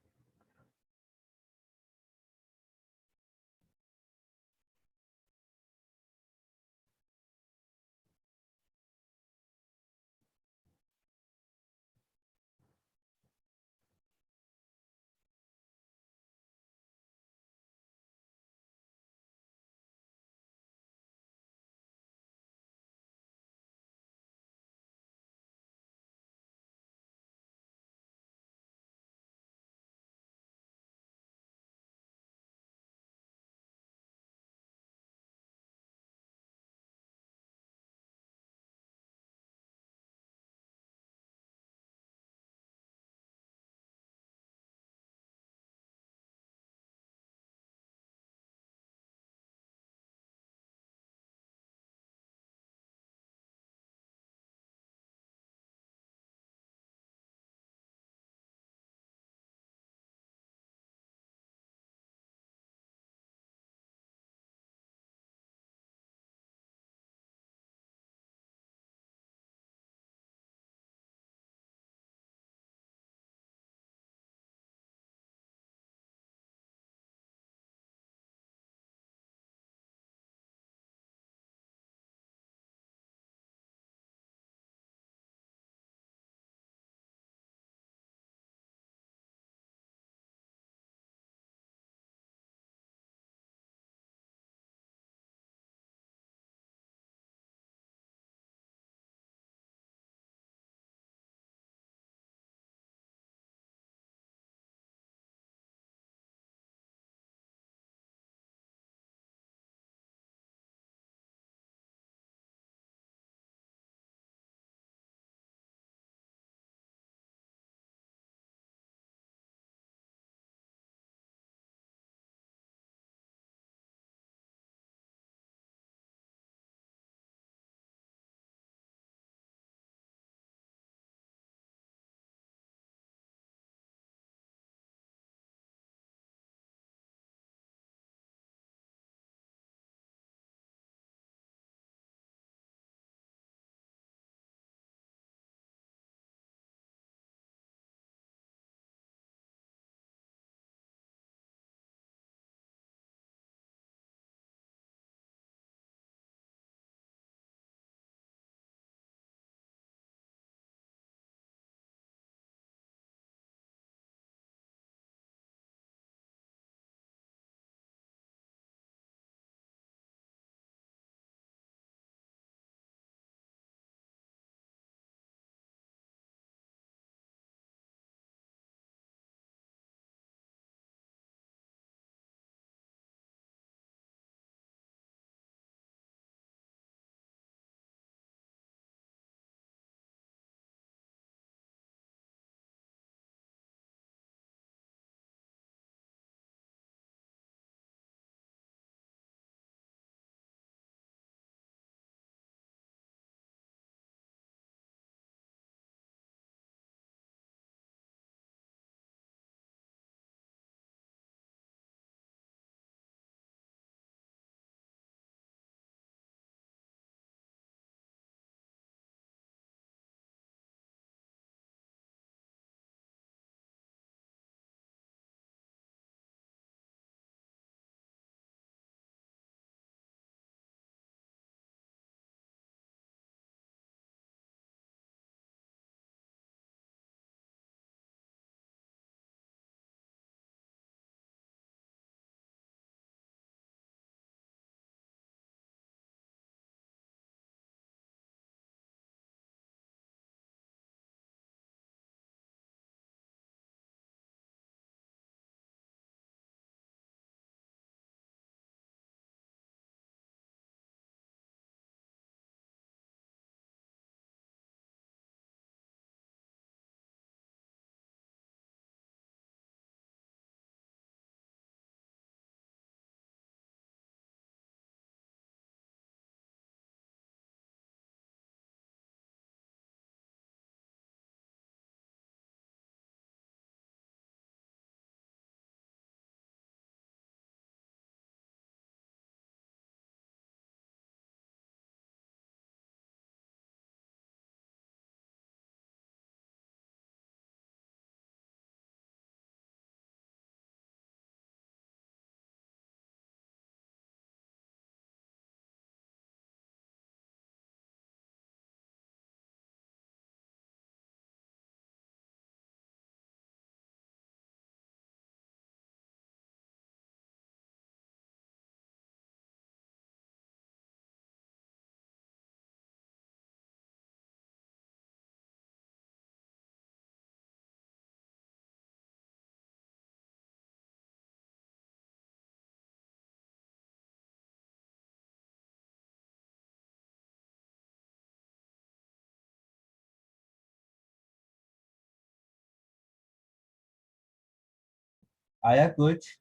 आया कुछ?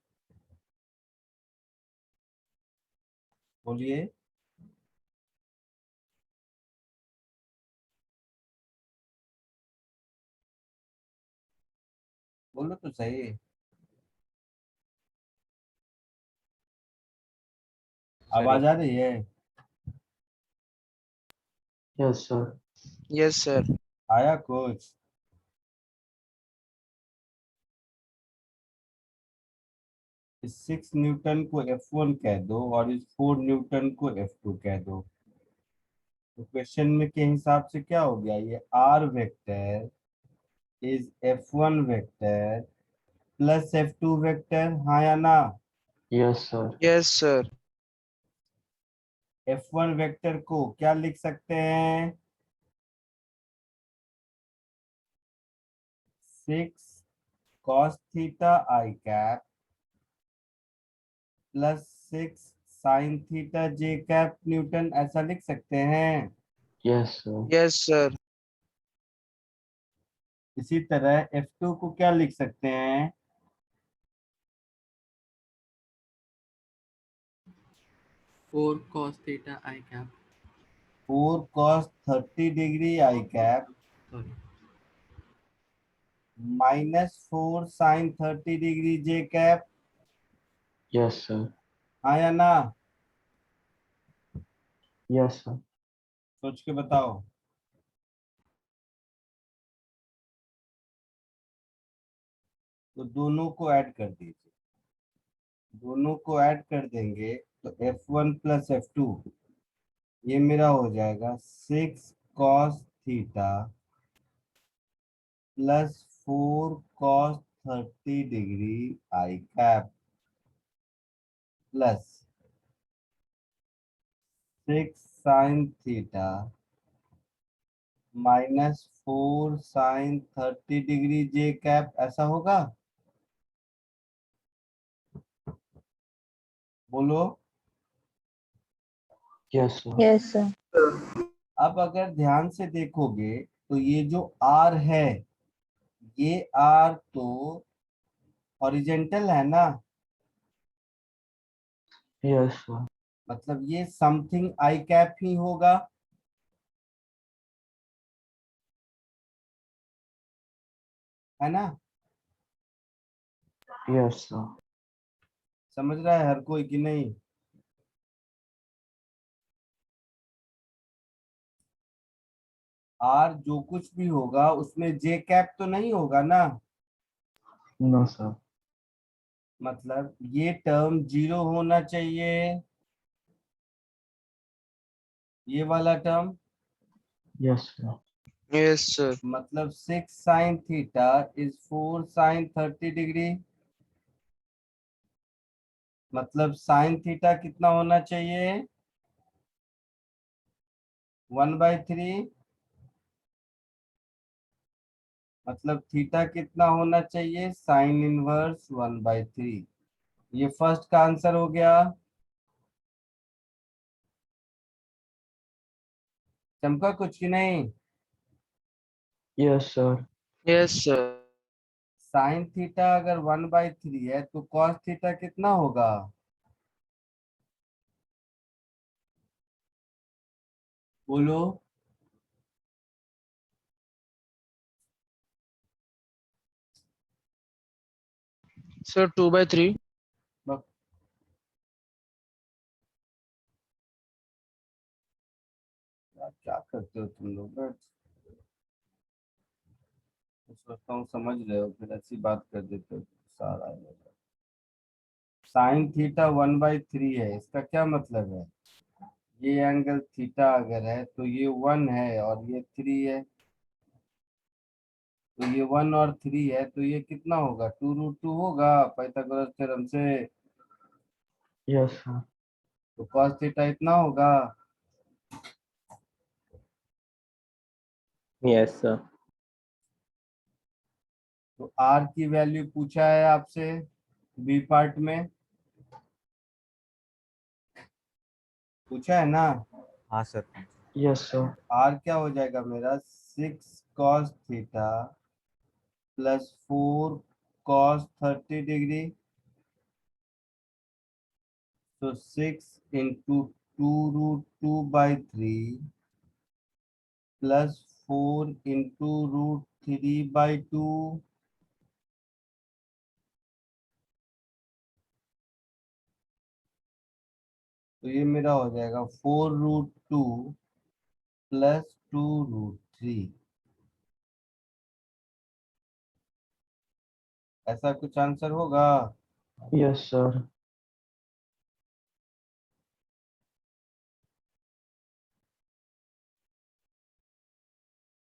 बोलिए। बोलो तो सही। आवाज आ रही है? Yes, sir. Yes, sir. आया कुछ? इस 6 न्यूटन को F1 कह दो और इस 4 न्यूटन को F2 कह दो। तो क्वेश्चन में के हिसाब से क्या हो गया, ये R vector is F1 vector plus F2 vector, हाँ या ना? Yes, sir. Yes, sir. F1 vector को क्या लिख सकते हैं? 6 cos theta i cap plus 6 sine theta j cap Newton, ऐसा लिख सकते हैं। Yes, sir. Yes, sir. इसी तरह F2 को क्या लिख सकते हैं? 4 cos theta I cap. 4 cos 30 degree i cap Sorry. Minus 4 sine 30 degree j cap, Yes, sir. हाँ या ना? Yes, sir. सोच के बताओ। तो दोनों को ऐड कर दीजिए, दोनों को ऐड कर देंगे तो F1 प्लस F2 ये मेरा हो जाएगा 6 cos theta plus 4 cos 30 degree i cap plus 6 sine theta minus 4 sine 30 degree j cap, ऐसा होगा? बोलो। Yes, sir. Yes sir. अब अगर ध्यान से देखोगे तो ये जो R है, ये R तो हॉरिजेंटल है ना, Yes, sir. मतलब ये समथिंग आई कैप ही होगा, है ना? Yes, sir. समझ रहा है हर कोई कि नहीं? R जो कुछ भी होगा उसमें जे कैप तो नहीं होगा ना, No, sir. मतलब ये टर्म 0 होना चाहिए, ये वाला term, Yes, sir. Yes, sir. मतलब 6 sine theta is 4 sine 30 degree, मतलब साइन थीटा कितना होना चाहिए? 1/3, मतलब थीटा कितना होना चाहिए? Sine inverse 1/3। ये फर्स्ट का आंसर हो गया। चमका कुछ की नहीं? Yes, sir. Yes, sir. Sine theta अगर 1/3 है तो कॉस थीटा कितना होगा? बोलो। Sir, 2/3. बस, यार क्या करते हो तुम लोग? मैं सोचता हूँ समझ रहे हो, फिर ऐसी बात कर देते हो, सारा साइन थीटा 1/3 है, इसका क्या मतलब है? ये एंगल थीटा अगर है तो ये 1 है और ये 3 है, तो ये 1 और 3 है, तो ये कितना होगा? 2√2 होगा पाइथागोरस थ्योरम से। Yes, sir. तो कॉस थीटा इतना होगा। Yes, sir. तो आर की वैल्यू पूछा है आपसे बी पार्ट में, पूछा है ना? हाँ सर। Yes, sir. आर क्या हो जाएगा मेरा? 6 cos theta plus 4 cos 30 degree. So 6 into 2 root 2 by 3 plus 4 into root 3 by 2. तो ये मेरा हो जाएगा 4 रूट 2 प्लस 2 रूट 3। ऐसा कुछ आंसर होगा? Yes, sir.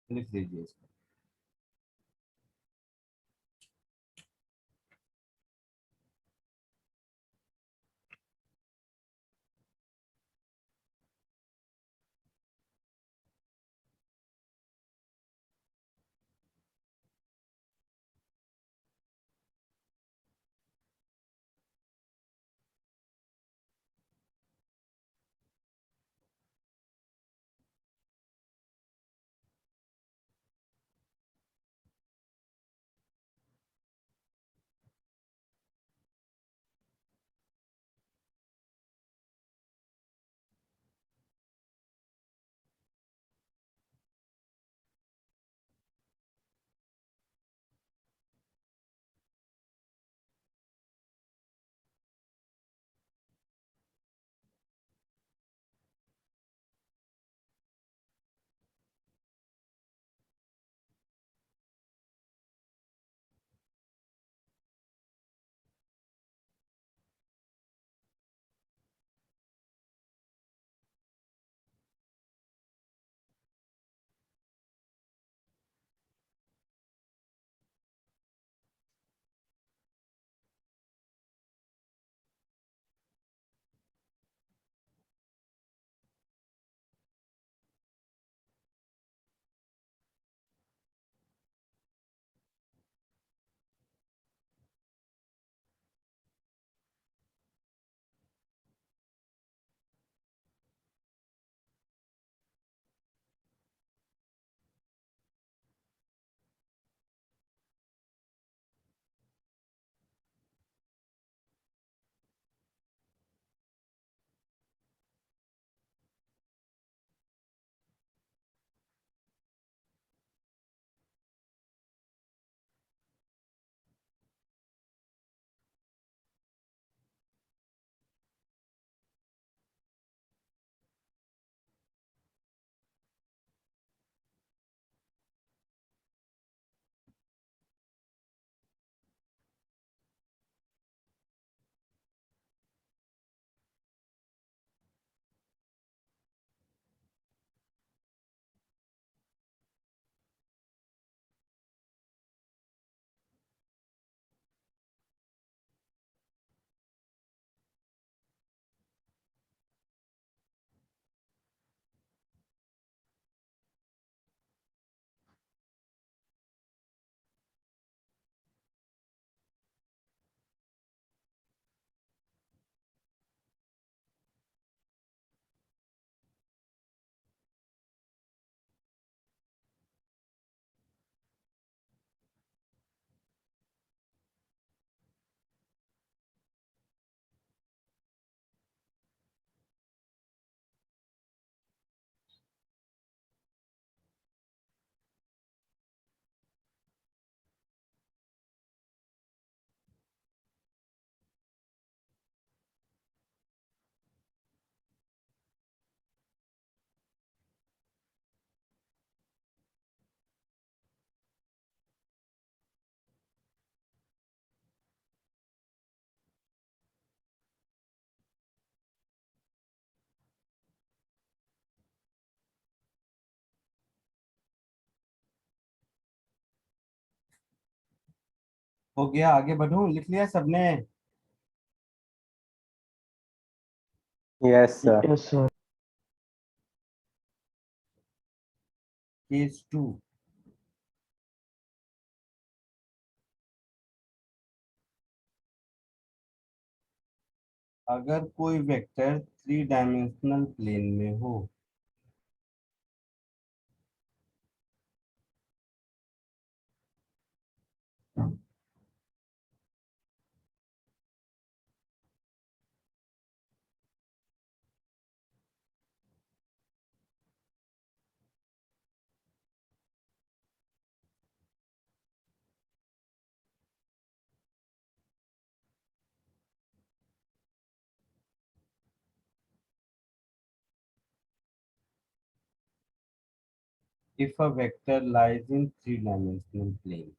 लिख लीजिए इसको। हो गया, आगे बढ़ूं? लिख लिया सबने? Yes, sir. Yes, sir. Case 2। अगर कोई वेक्टर 3 डायमेंशनल प्लेन में हो, if a vector lies in three-dimensional plane.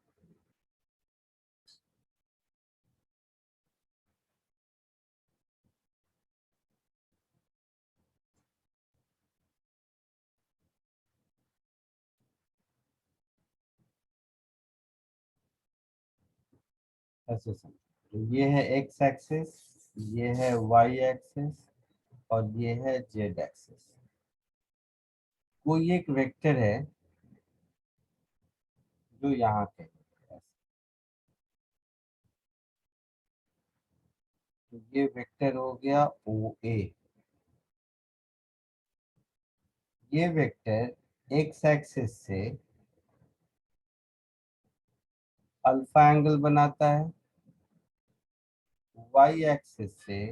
ऐसे समझो, ये है x एक्सिस, ये है y एक्सिस और ये है z एक्सिस। कोई एक वेक्टर है जो यहाँ पे है। तो ये वेक्टर हो गया OA। ये वेक्टर x एक्सिस से अल्फा एंगल बनाता है, y एक्सिस से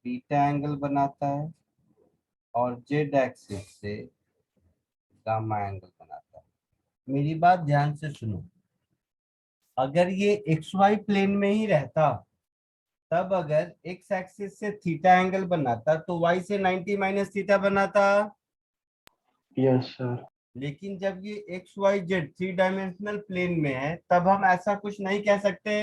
बीटा एंगल बनाता है और z एक्सिस से गामा एंगल बनाता है। मेरी बात ध्यान से सुनो, अगर ये XY प्लेन में ही रहता तब अगर x एक्सिस से थीटा एंगल बनाता तो y से 90 माइनस थीटा बनाता। Yes, sir. लेकिन जब ये XYZ थ्री डायमेंशनल प्लेन में है तब हम ऐसा कुछ नहीं कह सकते।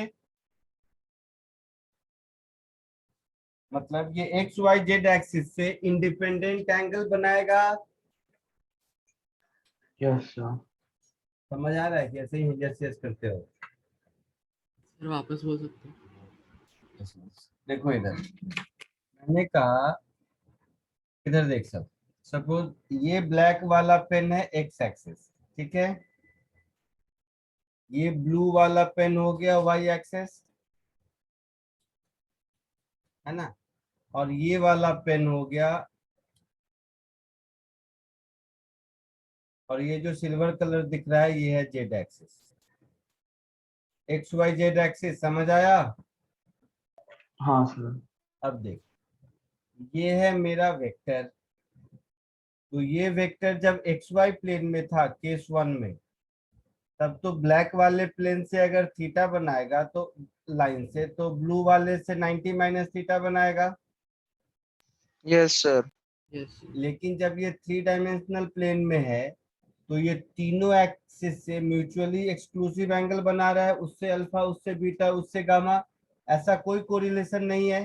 मतलब ये XYZ एक्सिस से इंडिपेंडेंट एंगल बनाएगा। Yes, sir. समझ आ रहा है कि ऐसे ही यस यस करते हो। सर वापस बोल सकते हो? देखो इधर मैंने कहा, इधर देख सब, सपोज ये ब्लैक वाला पेन है एक्स एक्सिस, ठीक है, ये ब्लू वाला पेन हो गया वाई एक्सिस, है ना, और ये वाला पेन हो गया, और ये जो सिल्वर कलर दिख रहा है ये है z axis. X y z axis समझ आया? हाँ सर। अब देख, ये है मेरा वेक्टर। तो ये वेक्टर जब एक्स वाई प्लेन में था केस 1 में, तब तो ब्लैक वाले प्लेन से अगर थीटा बनाएगा तो लाइन से, तो ब्लू वाले से 90 माइनस थीटा बनाएगा। Yes, sir. यस लेकिन जब ये थ्री डायमेंशनल प्लेन में है तो ये तीनों एक्सिस से म्यूचुअली एक्सक्लूसिव एंगल बना रहा है, उससे अल्फा, उससे बीटा, उससे गामा, ऐसा कोई कोरिलेशन नहीं है।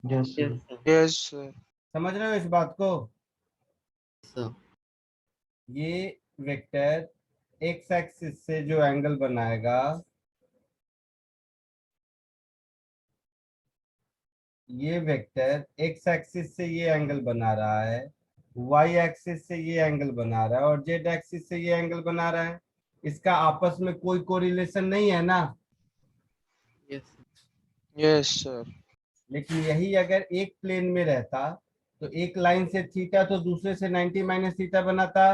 Yes, sir. Yes sir Yes, sir. समझ रहे हो इस बात को? सर ये वेक्टर एक्स एक्सिस से जो एंगल बनाएगा, ये वेक्टर एक्स एक्सिस से ये एंगल बना रहा है, वाई एक्सिस से ये एंगल बना रहा है और जेड एक्सिस से ये एंगल बना रहा है। इसका आपस में कोई कोरिलेशन नहीं है ना। Yes Yes, sir. लेकिन यही अगर एक प्लेन में रहता तो एक लाइन से थीटा तो दूसरे से 90 माइनस थीटा बनाता।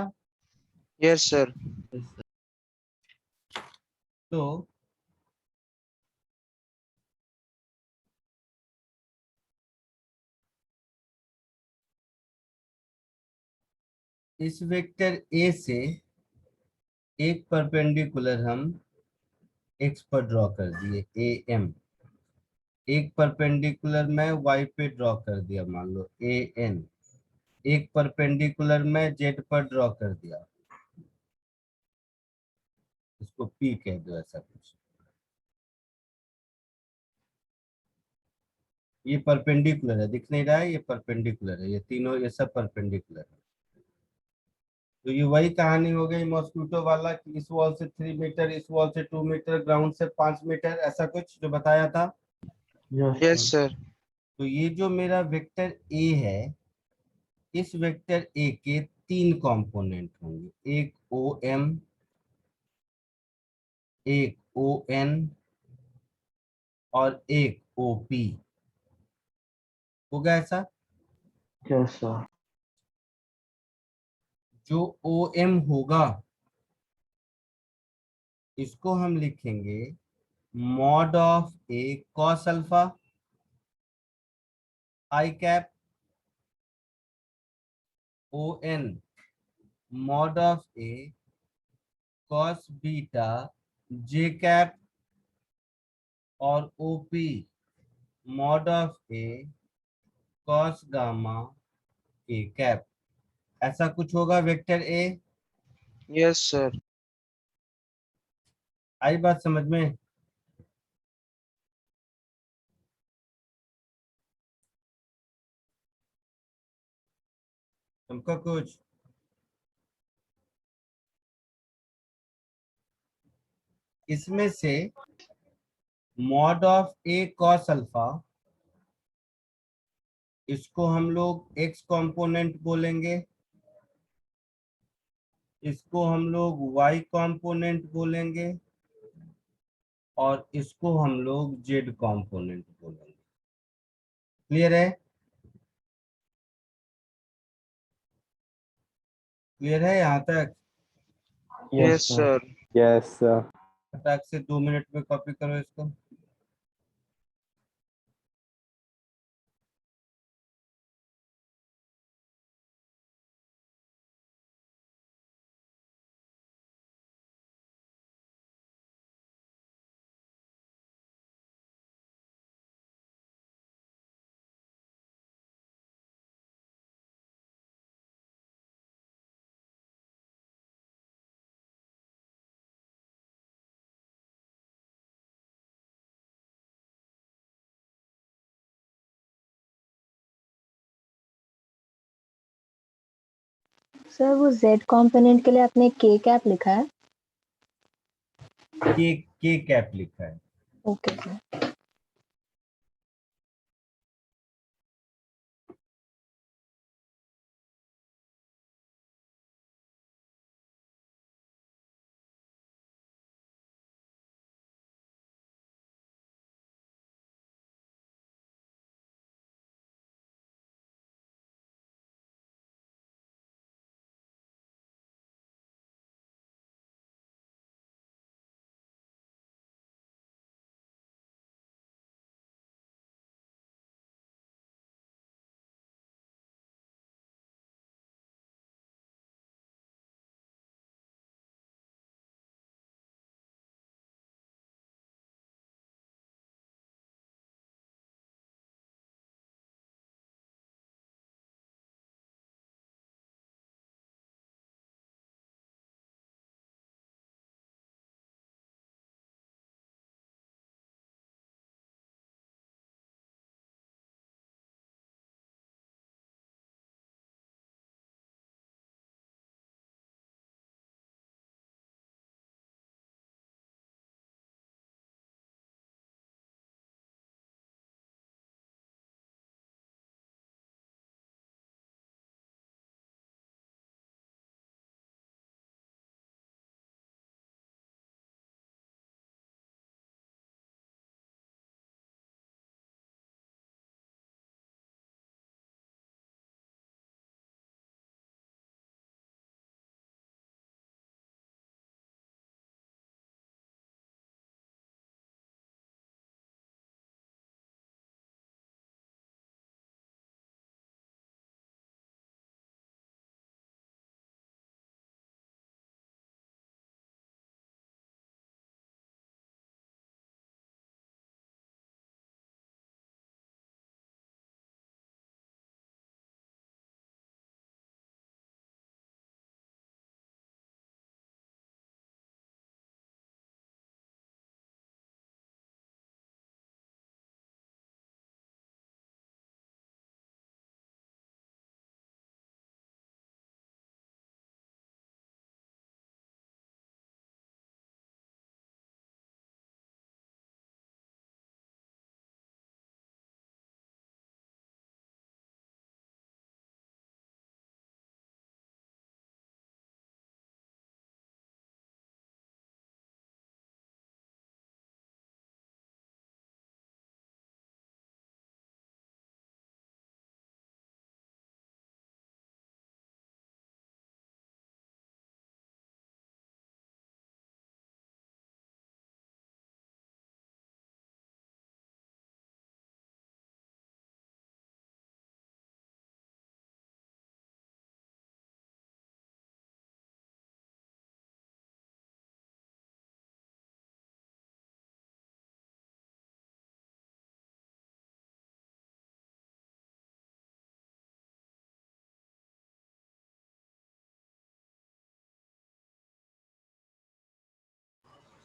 Yes, sir. सर तो इस वेक्टर ए से एक परपेंडिकुलर हम एक्स पर ड्रॉ कर दिए, ए एम। एक परपेंडिकुलर मैं वाई पे ड्रॉ कर दिया, मान लो ए एन। एक परपेंडिकुलर मैं जेड पर ड्रॉ कर दिया, इसको पी कह दो, ऐसा कुछ। ये परपेंडिकुलर है, दिख नहीं रहा है, ये परपेंडिकुलर है, ये तीनों, ये सब परपेंडिकुलर है। तो ये वही कहानी हो गई मॉस्किटो वाला कि इस वॉल से 3 मीटर, इस वॉल से 2 मीटर, ग्राउंड से 5 मीटर, ऐसा कुछ जो बताया था। Yes, Yes, sir. sir. तो ये जो मेरा वेक्टर ए है, इस वेक्टर ए के 3 कंपोनेंट होंगे, एक ओ एम, एक ओ एन और एक ओ पी। होगा ऐसा? Yes, sir. जो ओ एम होगा इसको हम लिखेंगे mod of A cos alpha I cap, O N mod of A cos beta J cap, और OP mod of A cos gamma K cap. ऐसा कुछ होगा वेक्टर ए। Yes, sir. आई बात समझ में? तुमको कुछ इसमें से mod of A cos alpha, इसको हम लोग एक्स कंपोनेंट बोलेंगे, इसको हम लोग वाई कंपोनेंट बोलेंगे, और इसको हम लोग जेड कंपोनेंट बोलेंगे। क्लियर है? क्लियर है यहाँ तक? Yes, sir. Yes, sir. फटाक से 2 मिनट में कॉपी करो इसको। सर वो जेड कंपोनेंट के लिए आपने के कैप लिखा है? के कैप लिखा है। Okay sir.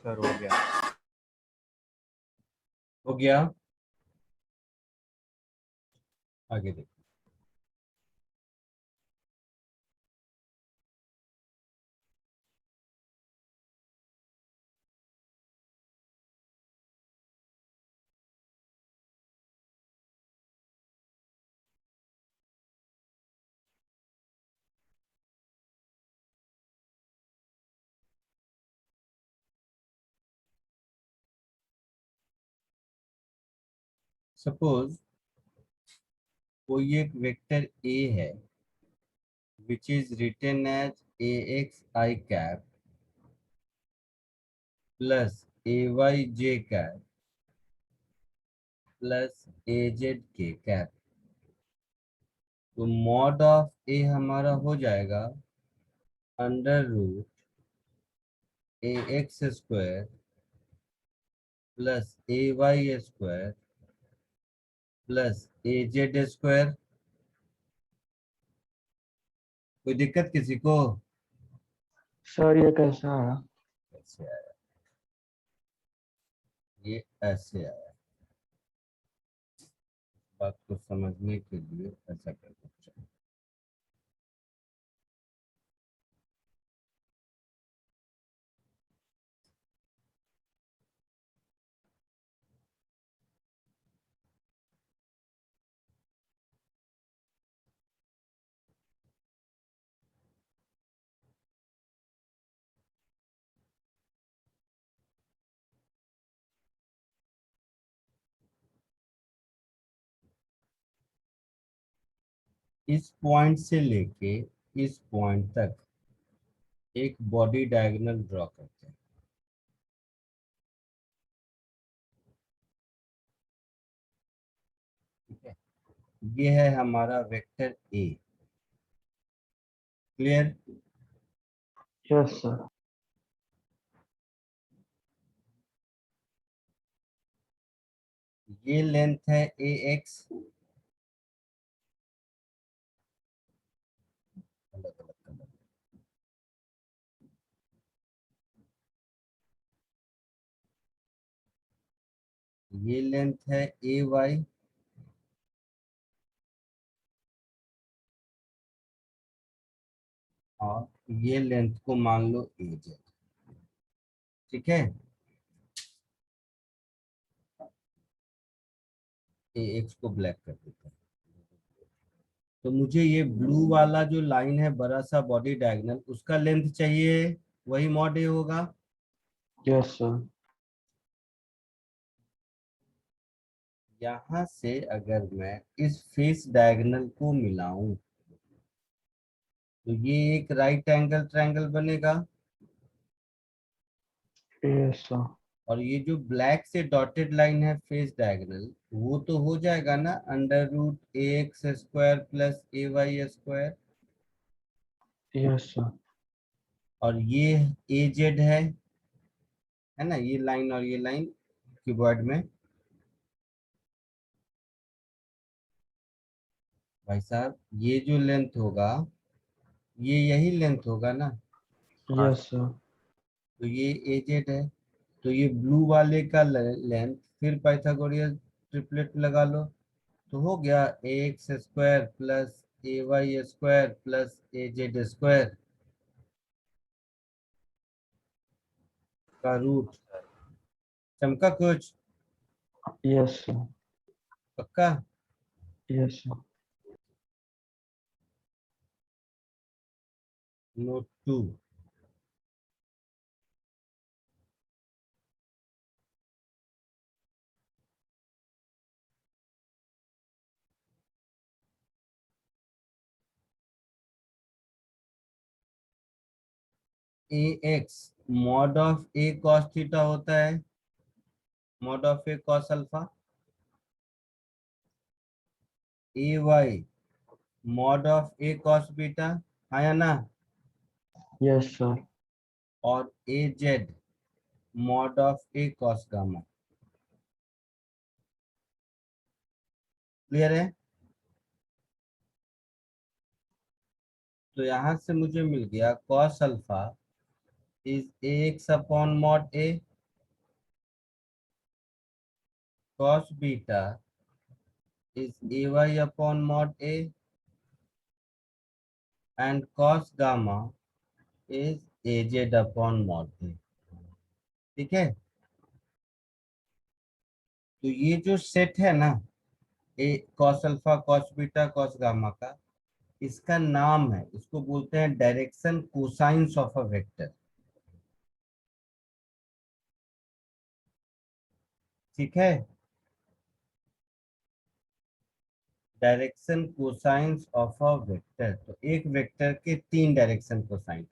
सर हो गया। हो गया। आगे देखो। सपोज कोई एक वेक्टर ए है which is written as axi cap plus ayj cap plus azk cap। तो मॉड ऑफ ए हमारा हो जाएगा under root A x square plus A Y square plus A Z square. कोई दिक्कत किसी को? सर ये कैसा है? ऐसे आया, ये ऐसे आया। बात को समझने के लिए ऐसा कर सकते हैं। इस पॉइंट से लेके इस पॉइंट तक एक बॉडी डायगोनल ड्रॉ करते हैं। ठीक है, ये है हमारा vector A. Clear? Yes sir. ये लेंथ है ए एक्स। अलग अलग कलर। ये लेंथ है ए वाई। और ये लेंथ को मान लो ए जेड। ठीक है, ए एक्स को ब्लैक कर देते हैं। तो मुझे ये ब्लू वाला जो लाइन है बड़ा सा बॉडी डायगोनल, उसका लेंथ चाहिए, वही मॉड ए होगा। Yes sir. यहां से अगर मैं इस फेस डायगोनल को मिलाऊं तो ये एक राइट एंगल ट्रायंगल बनेगा। Yes sir. और ये जो ब्लैक से डॉटेड लाइन है फेस डायगोनल, वो तो हो जाएगा ना अंडर रूट ए एक्स स्क्वायर प्लस ए वाई स्क्वायर। Yes sir. और ये ए जेड है ना, ये लाइन और ये लाइन क्यूबॉइड में। भाई साहब ये जो लेंथ होगा, ये यही लेंथ होगा ना। Yes sir. तो ये ए जेड है। तो ये ब्लू वाले का लेंथ, फिर पाइथागोरियन ट्रिपलेट लगा लो, तो हो गया A x square plus A Y square plus A Z square का रूट। चमका कुछ? Yes sir. पक्का? Yes sir. Note 2। A X mod of A cos theta होता है, mod of A cos alpha. A Y mod of A cos beta, आया ना। Yes sir. और A Z mod of A cos gamma. Clear है? तो यहां से मुझे मिल गया cos alpha is a x upon mod A. cos beta is ay upon mod a and cos gamma is az upon mod a. ठीक है, तो ये जो सेट है ना, ए cos alpha cos beta cos gamma का, इसका नाम है, इसको बोलते हैं direction cosines of a vector. ठीक है, direction cosines of a vector. तो एक वेक्टर के 3 डायरेक्शन कोसाइंस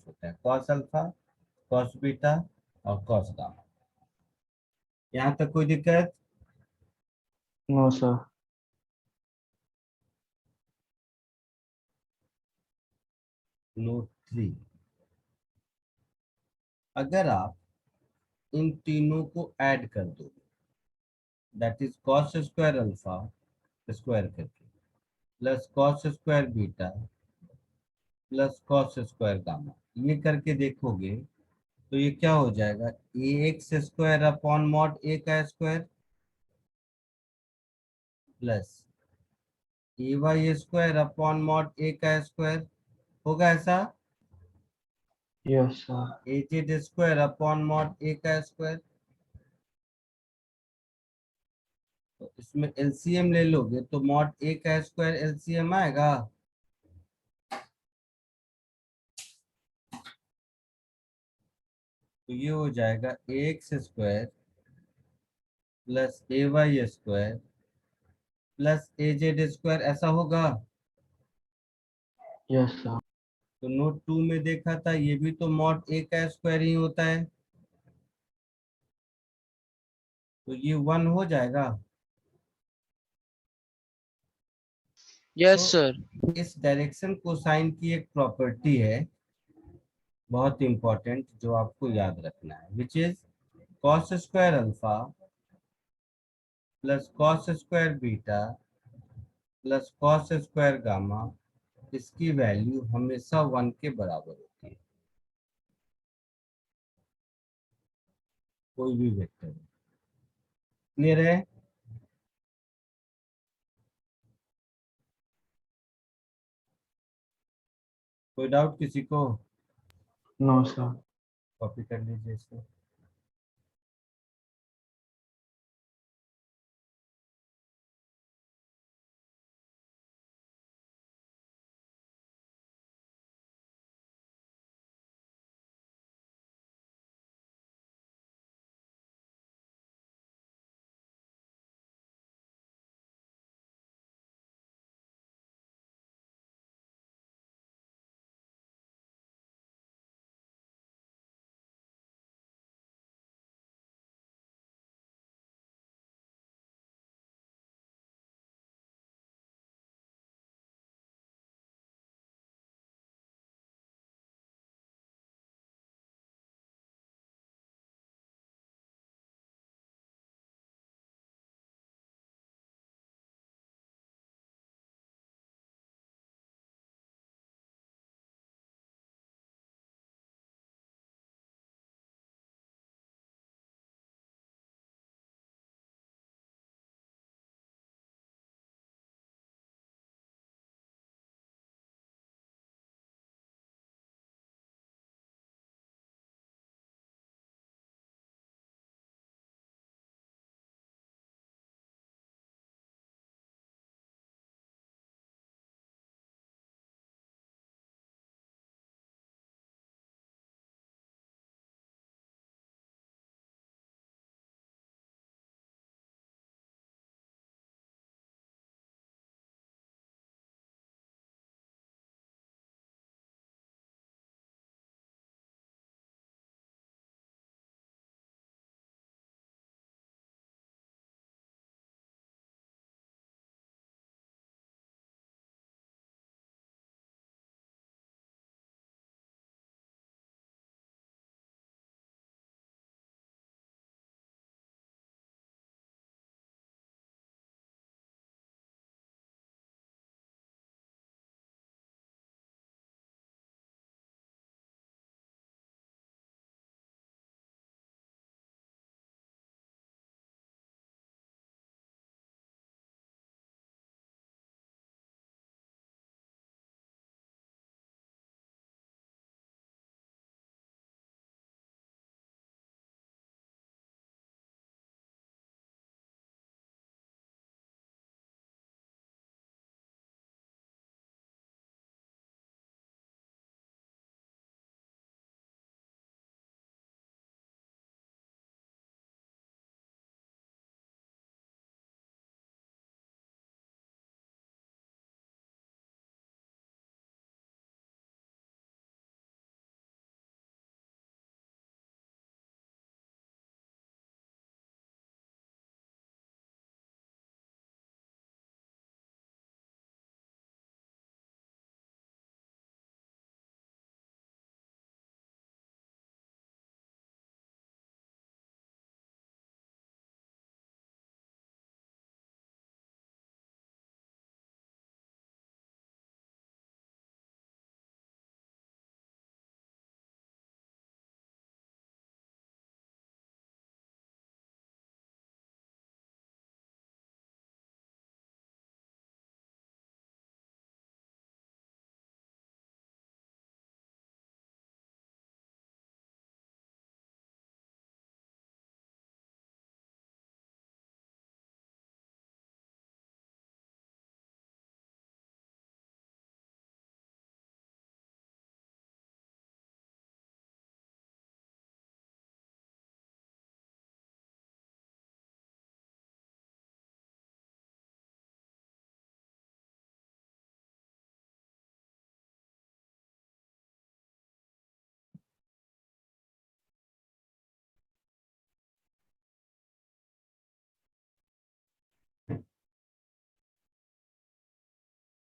होता है, cos अल्फा cos बीटा और cos गामा। यहाँ तक कोई दिक्कत? No, sir. नोट 3, अगर आप इन तीनों को ऐड कर दो, that is cos square alpha square करके plus cos square beta plus cos square gamma, ये करके देखोगे तो ये क्या हो जाएगा, a x square upon mod a का square plus A Y square upon mod a का स्क्वायर, होगा ऐसा? Yes, sir. A Z square upon mod a का स्क्वायर। तो इसमें एलसीएम ले लोगे तो मॉड ए का स्क्वायर एलसीएम आएगा, तो ये हो जाएगा a x square plus A Y square plus A Z square, ऐसा होगा? Yes, sir. तो नोट 2 में देखा था, ये भी तो मॉड ए का स्क्वायर ही होता है, तो ये 1 हो जाएगा। Yes, तो sir. इस डायरेक्शन कोसाइन की एक प्रॉपर्टी है बहुत इंपॉर्टेंट जो आपको याद रखना है, which is cos square alpha plus cos square beta plus cos square gamma, इसकी वैल्यू हमेशा 1 के बराबर होती है, कोई भी वेक्टर। क्लियर है? कोई डाउट किसी को? No, sir. कॉपी कर लीजिए इसको।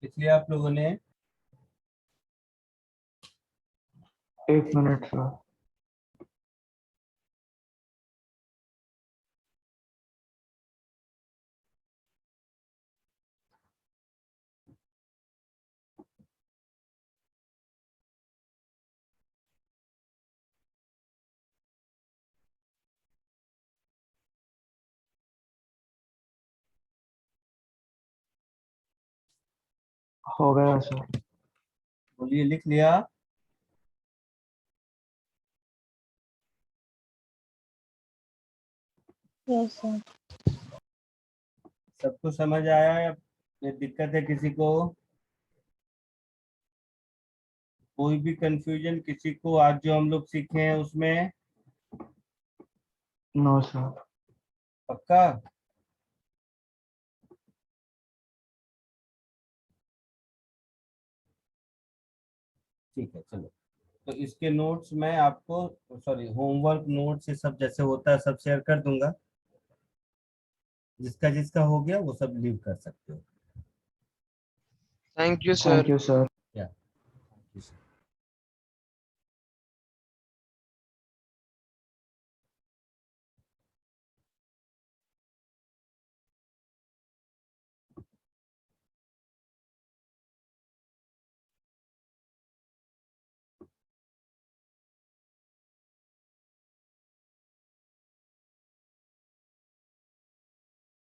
लिख लिया आप लोगों ने? 1 मिनट सर। हो गया सर। बोलिए, लिख लिया? Yes sir. सबको समझ आया या ये दिक्कत है किसी को? कोई भी कंफ्यूजन किसी को आज जो हम लोग सीखे हैं उसमें? No sir. पक्का? ठीक है, चलो। तो इसके नोट्स मैं आपको, सॉरी, होमवर्क नोट्स ये सब जैसे होता है सब शेयर कर दूंगा। जिसका जिसका हो गया वो सब लीव कर सकते हो। Thank you thank sir. You sir.